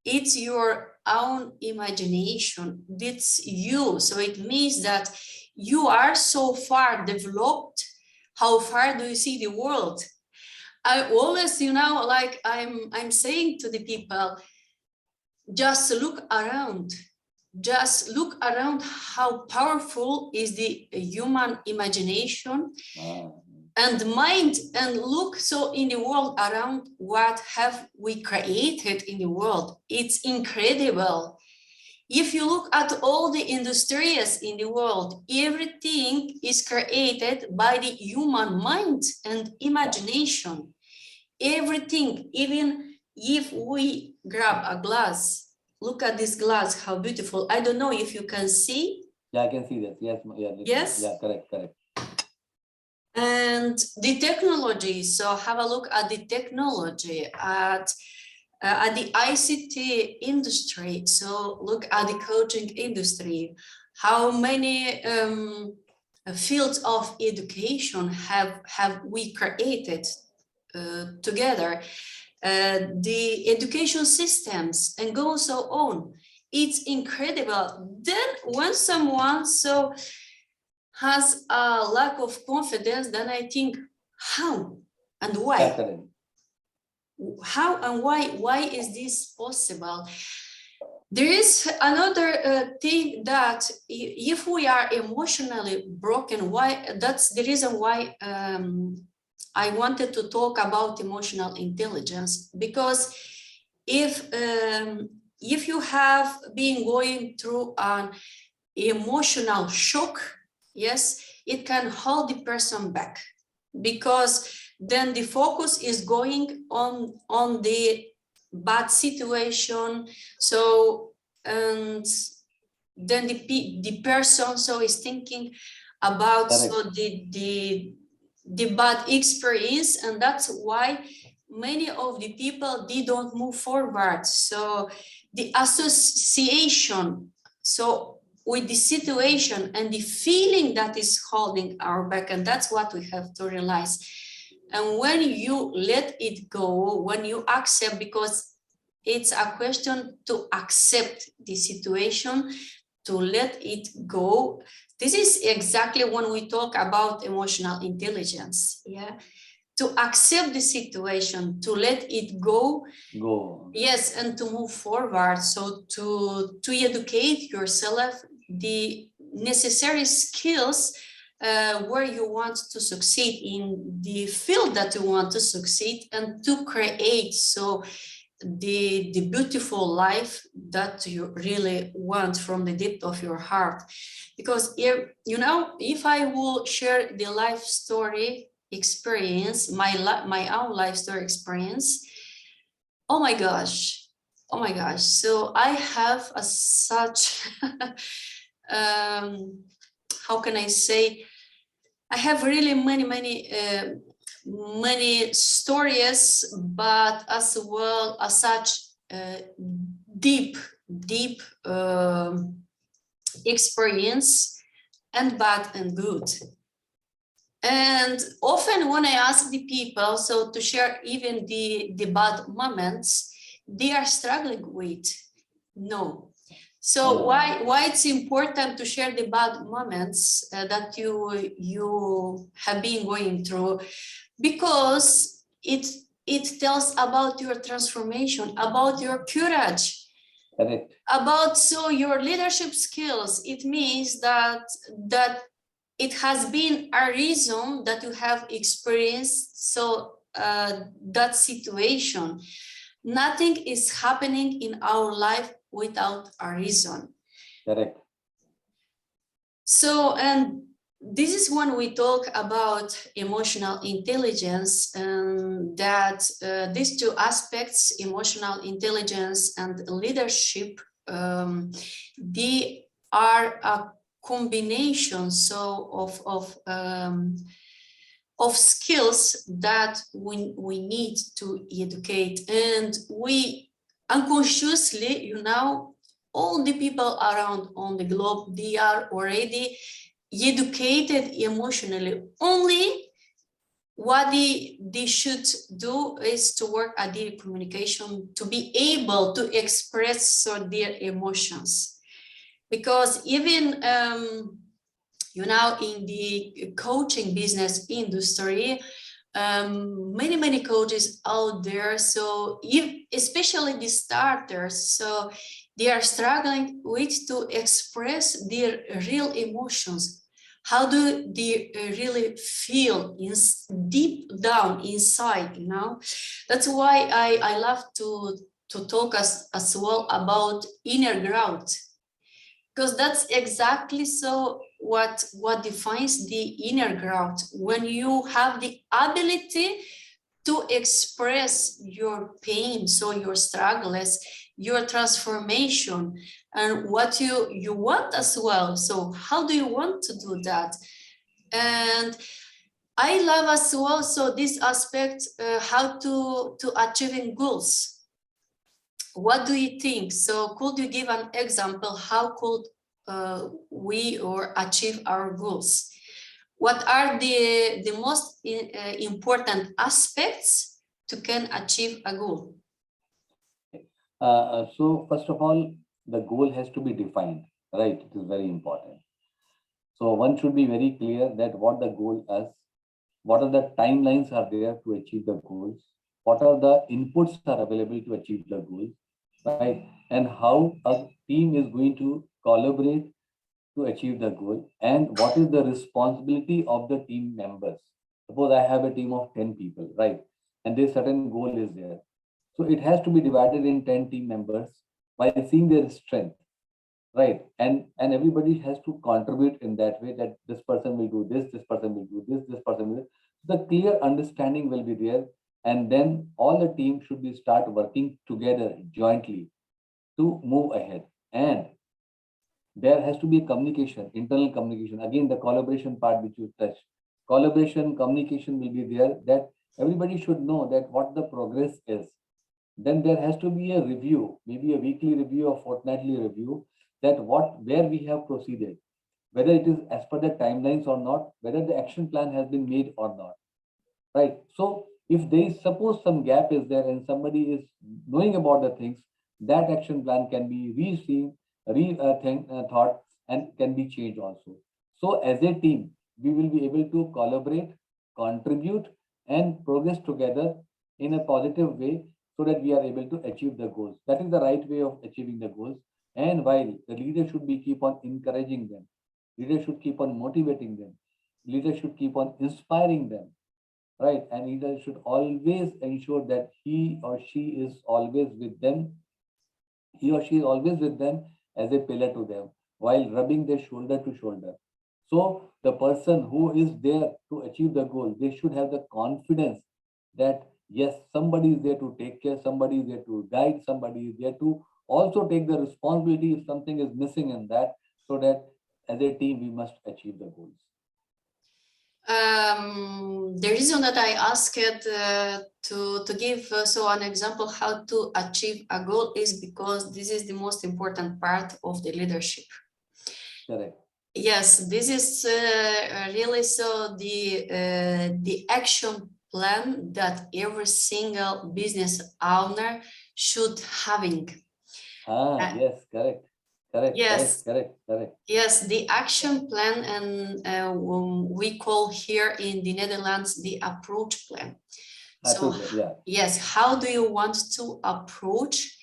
It's your own imagination. It's you. So it means that you are so far developed. How far do you see the world? I always, like I'm saying to the people, just look around. Just look around how powerful is the human imagination and mind, and look in the world around, what have we created in the world. It's incredible. If you look at all the industries in the world, everything is created by the human mind and imagination. Everything, even if we grab a glass, look at this glass, how beautiful. I don't know if you can see. Yeah, I can see that. Yes. Yes. Yeah, correct. And the technology. So have a look at the technology, at the ICT industry. So look at the coaching industry. How many fields of education have we created together? The education systems, and go so on. It's incredible. Then when someone has a lack of confidence, then I think, how and why? How and why is this possible? There is another thing, that if we are emotionally broken, that's the reason why I wanted to talk about emotional intelligence, because if you have been going through an emotional shock, yes, it can hold the person back, because then the focus is going on the bad situation. So, and then the person is thinking about the bad experience, and that's why many of the people, they don't move forward. So the association, with the situation and the feeling that is holding our back. And that's what we have to realize. And when you let it go, when you accept, because it's a question to accept the situation, to let it go. This is exactly when we talk about emotional intelligence. Yeah. To accept the situation, to let it go. Yes, and to move forward. So to educate yourself the necessary skills where you want to succeed in the field that you want to succeed, and to create the beautiful life that you really want from the depth of your heart. Because if I will share the life story experience, my own life story experience, oh my gosh. So I have such how can I say, I have really many stories, but as well as such deep experience, and bad and good. And often when I ask the people to share even the bad moments they are struggling with, no. So why it's important to share the bad moments that you have been going through? Because it tells about your transformation, about your courage. Correct. About your leadership skills. It means that it has been a reason that you have experienced that situation. Nothing is happening in our life without a reason. Correct. So, and this is when we talk about emotional intelligence, and that these two aspects, emotional intelligence and leadership, they are a combination of skills that we need to educate. And we unconsciously, all the people around on the globe, they are already educated emotionally. Only what they should do is to work at their communication, to be able to express their emotions. Because even in the coaching business industry, many coaches out there, especially the starters, so they are struggling with to express their real emotions. How do they really feel deep down inside? That's why I love to talk as well about inner growth, because that's exactly what defines the inner growth. When you have the ability to express your pain, your struggles, your transformation, and what you want as well. So how do you want to do that? And I love as well this aspect, how to achieving goals. What do you think? So could you give an example? How could we achieve our goals? What are the most important aspects to can achieve a goal? So first of all, the goal has to be defined, right? It is very important. So one should be very clear that what the goal is, what are the timelines are there to achieve the goals, what are the inputs are available to achieve the goals, right? And how a team is going to collaborate to achieve the goal, and what is the responsibility of the team members. Suppose I have a team of 10 people, right? And this certain goal is there. So it has to be divided in 10 team members by seeing their strength, right? And everybody has to contribute in that way, that this person will do this person will do this person will. The clear understanding will be there, and then all the team should be start working together jointly to move ahead. And there has to be communication, internal communication. Again, the collaboration part which you touched. Collaboration, communication will be there, that everybody should know that what the progress is. Then there has to be a review, maybe a weekly review or fortnightly review, that where we have proceeded, whether it is as per the timelines or not, whether the action plan has been made or not, right? So if there is, suppose some gap is there and somebody is knowing about the things, that action plan can be re-seen, thought, and can be changed also. So as a team, we will be able to collaborate, contribute, and progress together in a positive way so that we are able to achieve the goals. That is the right way of achieving the goals. And while the leader should be keep on encouraging them, leader should keep on motivating them, leader should keep on inspiring them, right? And leader should always ensure that he or she is always with them, he or she is always with them as a pillar to them while rubbing their shoulder to shoulder. So the person who is there to achieve the goal, they should have the confidence that yes, somebody is there to take care, somebody is there to guide, somebody is there to also take the responsibility if something is missing in that, so that as a team we must achieve the goals. The reason that I asked to give so an example how to achieve a goal is because this is the most important part of the leadership. Correct. Yes, this is really so the action plan that every single business owner should having. Yes, correct. Correct, yes, correct. Yes, the action plan, and we call here in the Netherlands the approach plan. So Yeah. yes, how do you want to approach?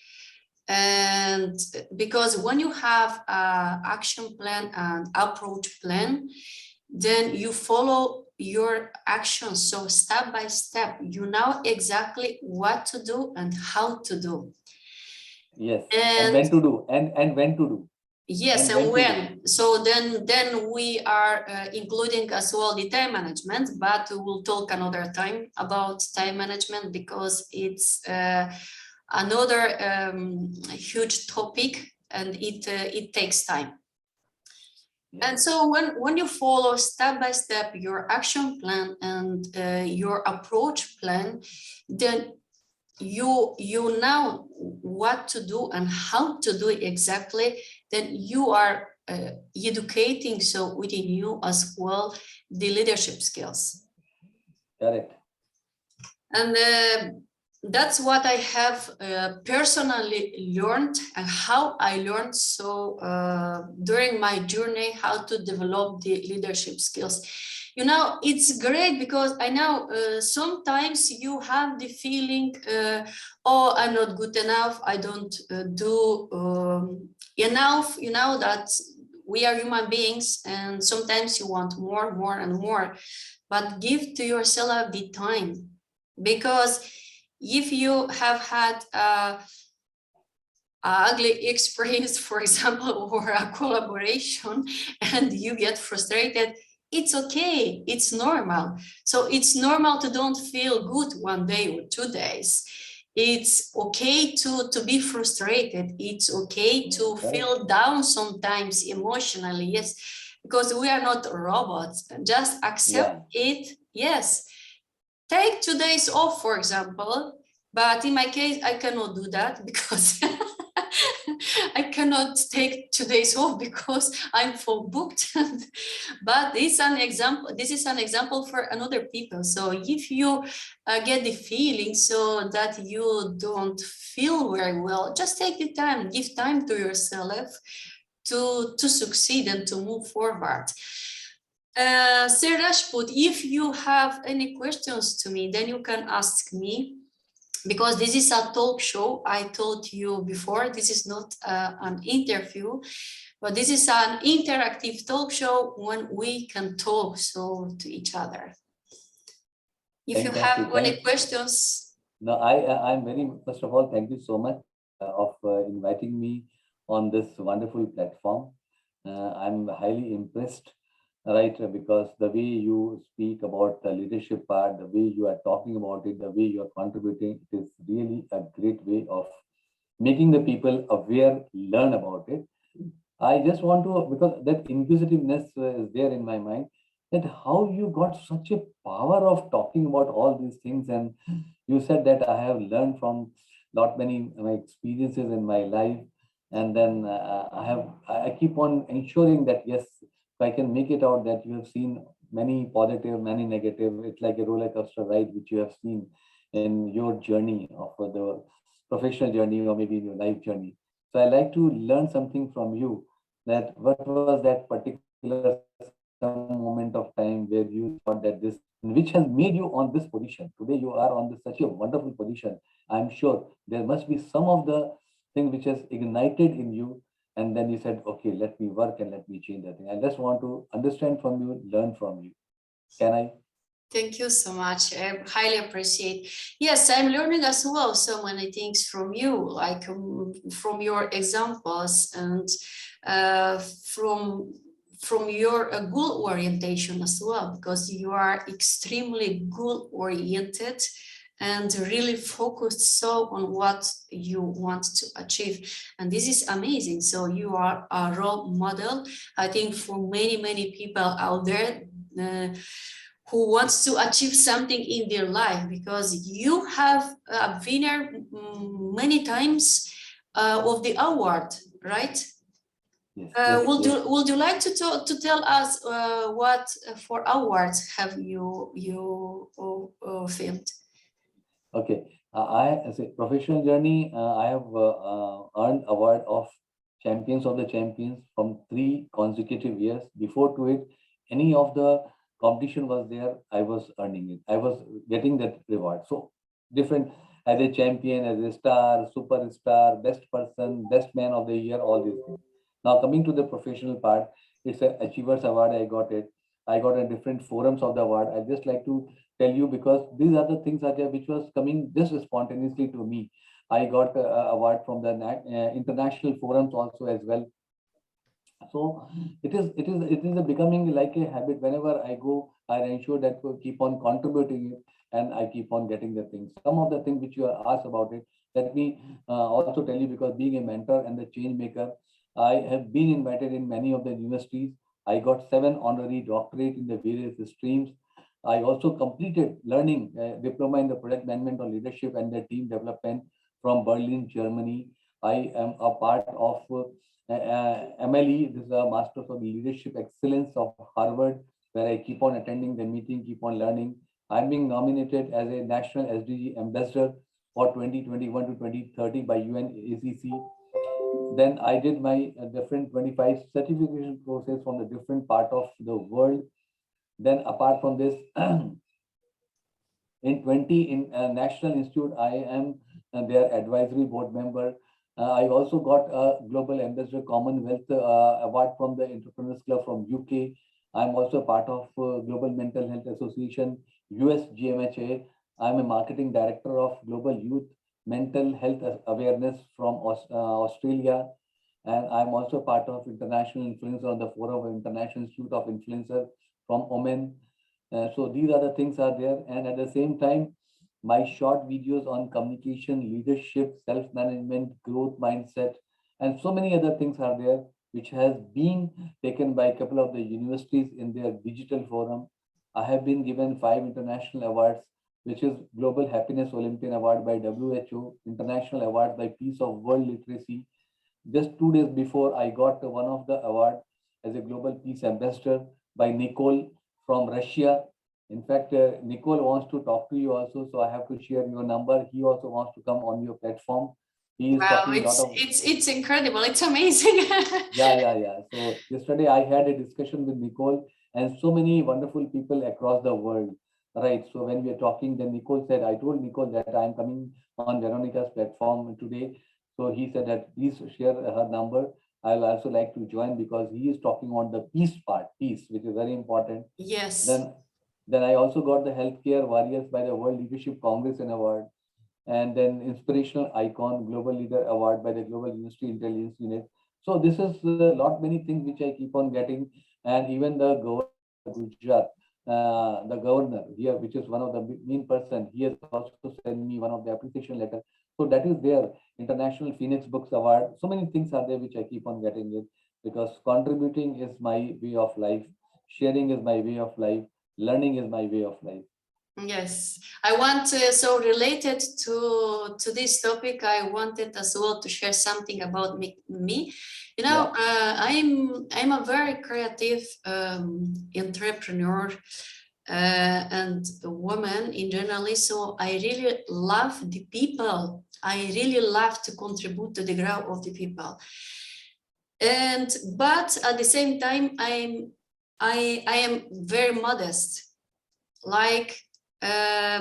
And because when you have an action plan and approach plan, then you follow your actions. So step by step, you know exactly what to do and how to do. Yes, and when to do, and when to do. Yes, and when. So then we are including as well the time management, but we'll talk another time about time management because it's another huge topic and it takes time. Yes. And so when you follow step by step your action plan and your approach plan, then you know what to do and how to do it exactly, then you are educating so within you as well the leadership skills. Correct. And that's what I have personally learned and how I learned so during my journey how to develop the leadership skills. You know, it's great because I know sometimes you have the feeling, oh, I'm not good enough, I don't do enough, you know, that we are human beings and sometimes you want more and more, but give to yourself the time. Because if you have had a ugly experience, for example, or a collaboration and you get frustrated, it's okay, it's normal. So it's normal to don't feel good one day or 2 days. It's okay to be frustrated. It's okay to feel down sometimes emotionally, yes, because we are not robots. Just accept it, yes. Take 2 days off, for example, but in my case, I cannot do that because I cannot take 2 days off because I'm full booked. But this is an example. This is an example for another people. So if you get the feeling so that you don't feel very well, just take the time, give time to yourself to succeed and to move forward. Sir Rajput, if you have any questions to me, then you can ask me, because this is a talk show. I told you before, this is not an interview, but this is an interactive talk show when we can talk so to each other. If you have any questions. No, I'm very, first of all, thank you so much of inviting me on this wonderful platform. I'm highly impressed, right? Because the way you speak about the leadership part, the way you are talking about it, the way you are contributing, it is really a great way of making the people aware, learn about it. I just want to, because that inquisitiveness is there in my mind, that how you got such a power of talking about all these things. And you said that I have learned from not many my experiences in my life. And then I keep on ensuring that yes, if I can make it out that you have seen many positive, many negative. It's like a roller coaster ride which you have seen in your journey of the professional journey or maybe in your life journey. So I like to learn something from you, that what was that particular some moment of time where you thought that this, and which has made you on this position. Today you are on this such a wonderful position. I'm sure there must be some of the thing which has ignited in you, and then you said, okay, let me work and let me change that thing. I just want to understand from you, learn from you. Can I? Thank you so much. I highly appreciate. Yes, I'm learning as well so many things from you, like from your examples and uh, from from your goal orientation as well, because you are extremely goal oriented and really focused so on what you want to achieve, and this is amazing. So you are a role model, I think, for many people out there who wants to achieve something in their life, because you have a winner many times of the award, right? Yes, yes, yes. Would you like to tell us what for awards have you filmed? Okay. I, as a professional journey, I have earned award of Champions of the Champions from 3 consecutive years. Before to it, any of the competition was there, I was earning it. I was getting that reward. So different, as a champion, as a star, superstar, best person, best man of the year, all these things. Now coming to the professional part, it's an Achievers Award. I got it. I got a different forums of the award. I just like to tell you because these are the things that which was coming just spontaneously to me. I got award from the international forums also as well. So it is a becoming like a habit. Whenever I go, I ensure that we keep on contributing it, and I keep on getting the things. Some of the things which you are asked about it, let me also tell you, because being a mentor and the change maker, I have been invited in many of the universities. I got 7 honorary doctorate in the various streams. I also completed learning diploma in the product management or leadership and the team development from Berlin, Germany. I am a part of MLE. This is a Masters of Leadership Excellence of Harvard, where I keep on attending the meeting, keep on learning. I'm being nominated as a National SDG Ambassador for 2021 to 2030 by UNACC. Then I did my different 25 certification courses from the different part of the world. Then apart from this, in 20 in National Institute, I am their advisory board member. I also got a Global Ambassador Commonwealth award from the Entrepreneurs Club from UK. I'm also part of Global Mental Health Association, US GMHA. I'm a marketing director of Global Youth Mental Health Awareness from Australia. And I'm also part of International Influencer on the Forum of International Institute of Influencer from Oman. So these are the things are there. And at the same time, my short videos on communication, leadership, self-management, growth mindset, and so many other things are there, which has been taken by a couple of the universities in their digital forum. I have been given 5 international awards, which is Global Happiness Olympian Award by WHO, International Award by Peace of World Literacy. Just 2 days before, I got one of the award as a Global Peace Ambassador by Nicole from Russia. In fact, Nicole wants to talk to you also, so I have to share your number. He also wants to come on your platform. He is Wow, talking a lot of. it's incredible. It's amazing. Yeah. So yesterday I had a discussion with Nicole and so many wonderful people across the world. Right. So when we are talking, then Nicole said, I told Nicole that I'm coming on Veronica's platform today. So he said that please share her number. I'll also like to join because he is talking on the peace part, peace, which is very important. Yes. Then I also got the Healthcare Warriors by the World Leadership Congress and Award, and then Inspirational Icon Global Leader Award by the Global Industry Intelligence Unit. So this is a lot many things which I keep on getting, and even the governor Gujarat, the governor here, which is one of the main person, he has also sent me one of the appreciation letter. So that is there. International Phoenix Books Award. So many things are there which I keep on getting it, because contributing is my way of life, sharing is my way of life, learning is my way of life. Yes, I want so related to this topic. I wanted as well to share something about me. You know, I'm a very creative entrepreneur and a woman in general. So I really love the people. I really love to contribute to the growth of the people. But at the same time, I am very modest. Like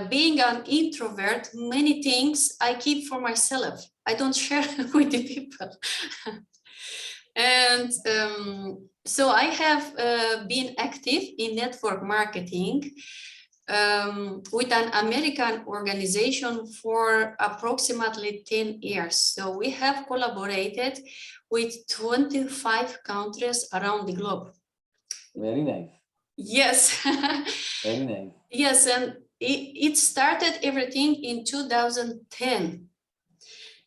being an introvert, many things I keep for myself. I don't share with the people. And so I have been active in network marketing with an American organization for approximately 10 years. So we have collaborated with 25 countries around the globe. Very nice. Yes. Very nice. Yes, and it started everything in 2010.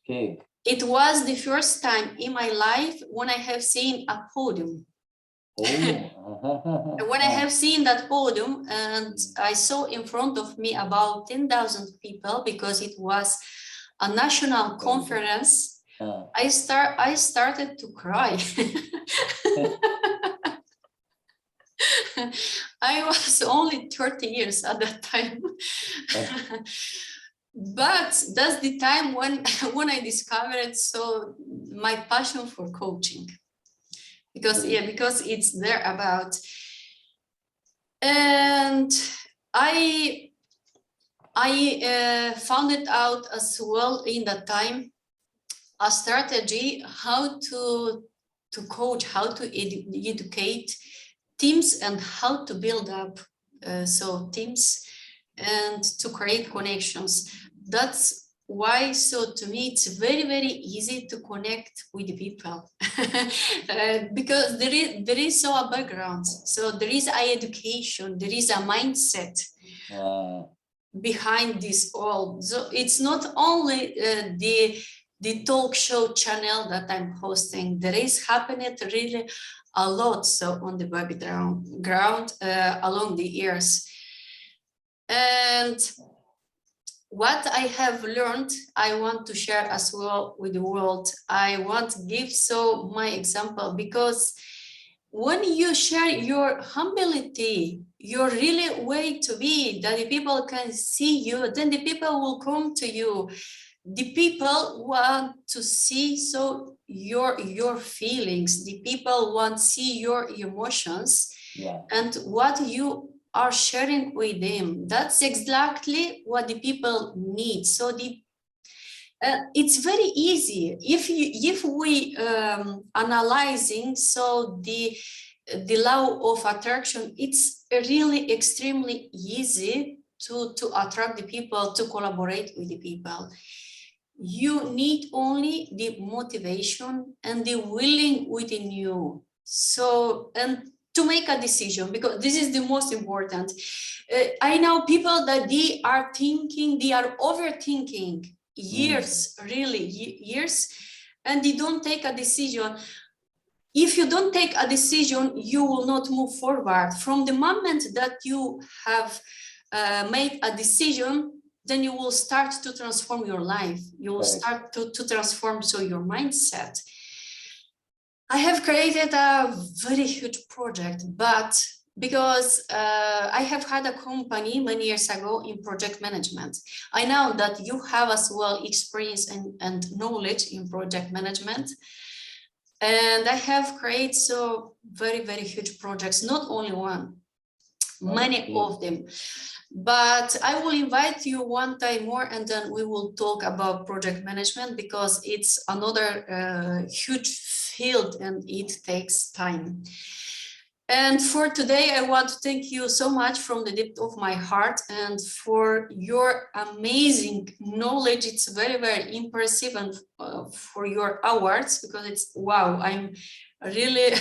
Okay. It was the first time in my life when I have seen a podium. Oh. When I have seen that podium, and I saw in front of me about 10,000 people, because it was a national conference, I started to cry. I was only 30 years at that time. But that's the time when I discovered so my passion for coaching. Because it's there about. And I found it out as well in that time, a strategy how to coach, how to educate teams, and how to build up so teams and to create connections. That's why, so to me, it's very, very easy to connect with the people because there is so a background. So there is a education, there is a mindset behind this all. So it's not only the talk show channel that I'm hosting. There is happening really a lot so on the background along the years. And what I have learned, I want to share as well with the world. I want to give so my example, because when you share your humility, your really way to be, that the people can see you, then the people will come to you. The people want to see so your feelings. The people want to see your emotions and what you are sharing with them. That's exactly what the people need. So it's very easy if we analyzing so the law of attraction. It's really extremely easy to attract the people, to collaborate with the people. You need only the motivation and the willing within you. So, and to make a decision, because this is the most important. I know people that they are overthinking years, really years, and they don't take a decision. If you don't take a decision, you will not move forward. From the moment that you have made a decision, then you will start to transform your life. You will start to transform so your mindset. I have created a very huge project, but because I have had a company many years ago in project management. I know that you have as well experience and knowledge in project management. And I have created so very, very huge projects, not only one, many of them. But I will invite you one time more, and then we will talk about project management, because it's another huge field and it takes time. And for today, I want to thank you so much from the depth of my heart, and for your amazing knowledge. It's very, very impressive, and for your awards, because it's wow, I'm really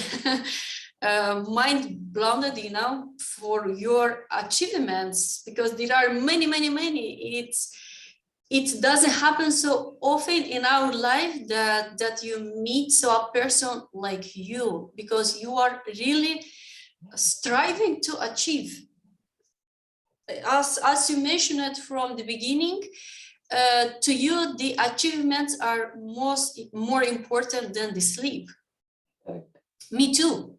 mind blown, you know, for your achievements, because there are many, many, many. It doesn't happen so often in our life that you meet so a person like you, because you are really striving to achieve. as you mentioned it from the beginning, to you, the achievements are more important than the sleep. Correct. Me too.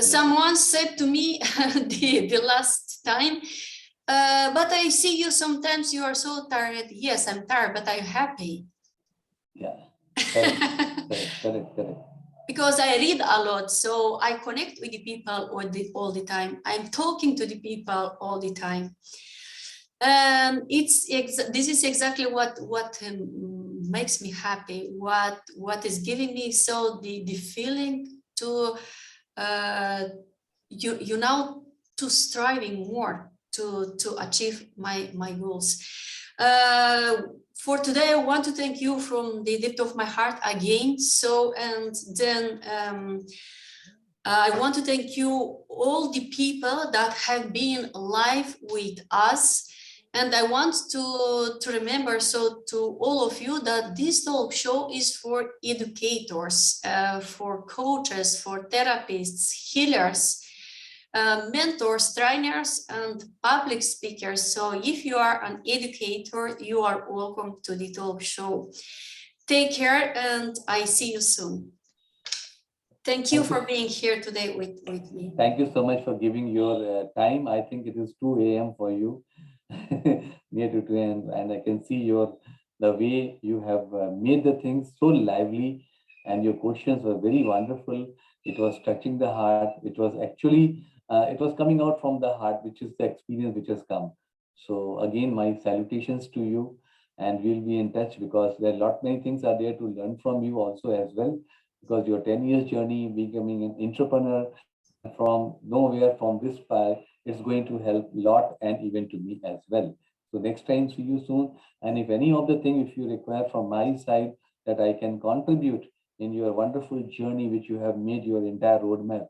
Someone said to me the last time, but I see you sometimes you are so tired. Yes, I'm tired, but I'm happy. Yeah, correct. Because I read a lot, so I connect with the people all the time. I'm talking to the people all the time. This is exactly what makes me happy. What is giving me so the feeling to you know, to striving more to achieve my goals. For today, I want to thank you from the depth of my heart again. So, and then I want to thank you, all the people that have been live with us. And I want to remember, so to all of you, that this talk show is for educators, for coaches, for therapists, healers, mentors, trainers, and public speakers. So if you are an educator, you are welcome to the talk show. Take care, and I see you soon. Thank you for being here today with me. Thank you so much for giving your time. I think it is 2 a.m. for you, near to 2 a.m. And I can see the way you have made the things so lively, and your questions were very wonderful. It was touching the heart. It was actually, it was coming out from the heart, which is the experience which has come. So again, my salutations to you, and we'll be in touch, because there are a lot many things are there to learn from you also as well, because your 10 years journey becoming an entrepreneur, and from nowhere, from this fire, it's going to help a lot, and even to me as well. So next time, see you soon. And if any of the thing, if you require from my side that I can contribute in your wonderful journey, which you have made your entire roadmap,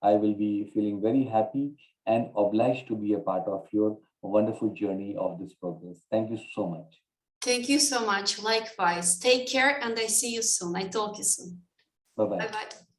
I will be feeling very happy and obliged to be a part of your wonderful journey of this progress. Thank you so much. Thank you so much. Likewise. Take care, and I see you soon. I talk to you soon. Bye-bye. Bye-bye.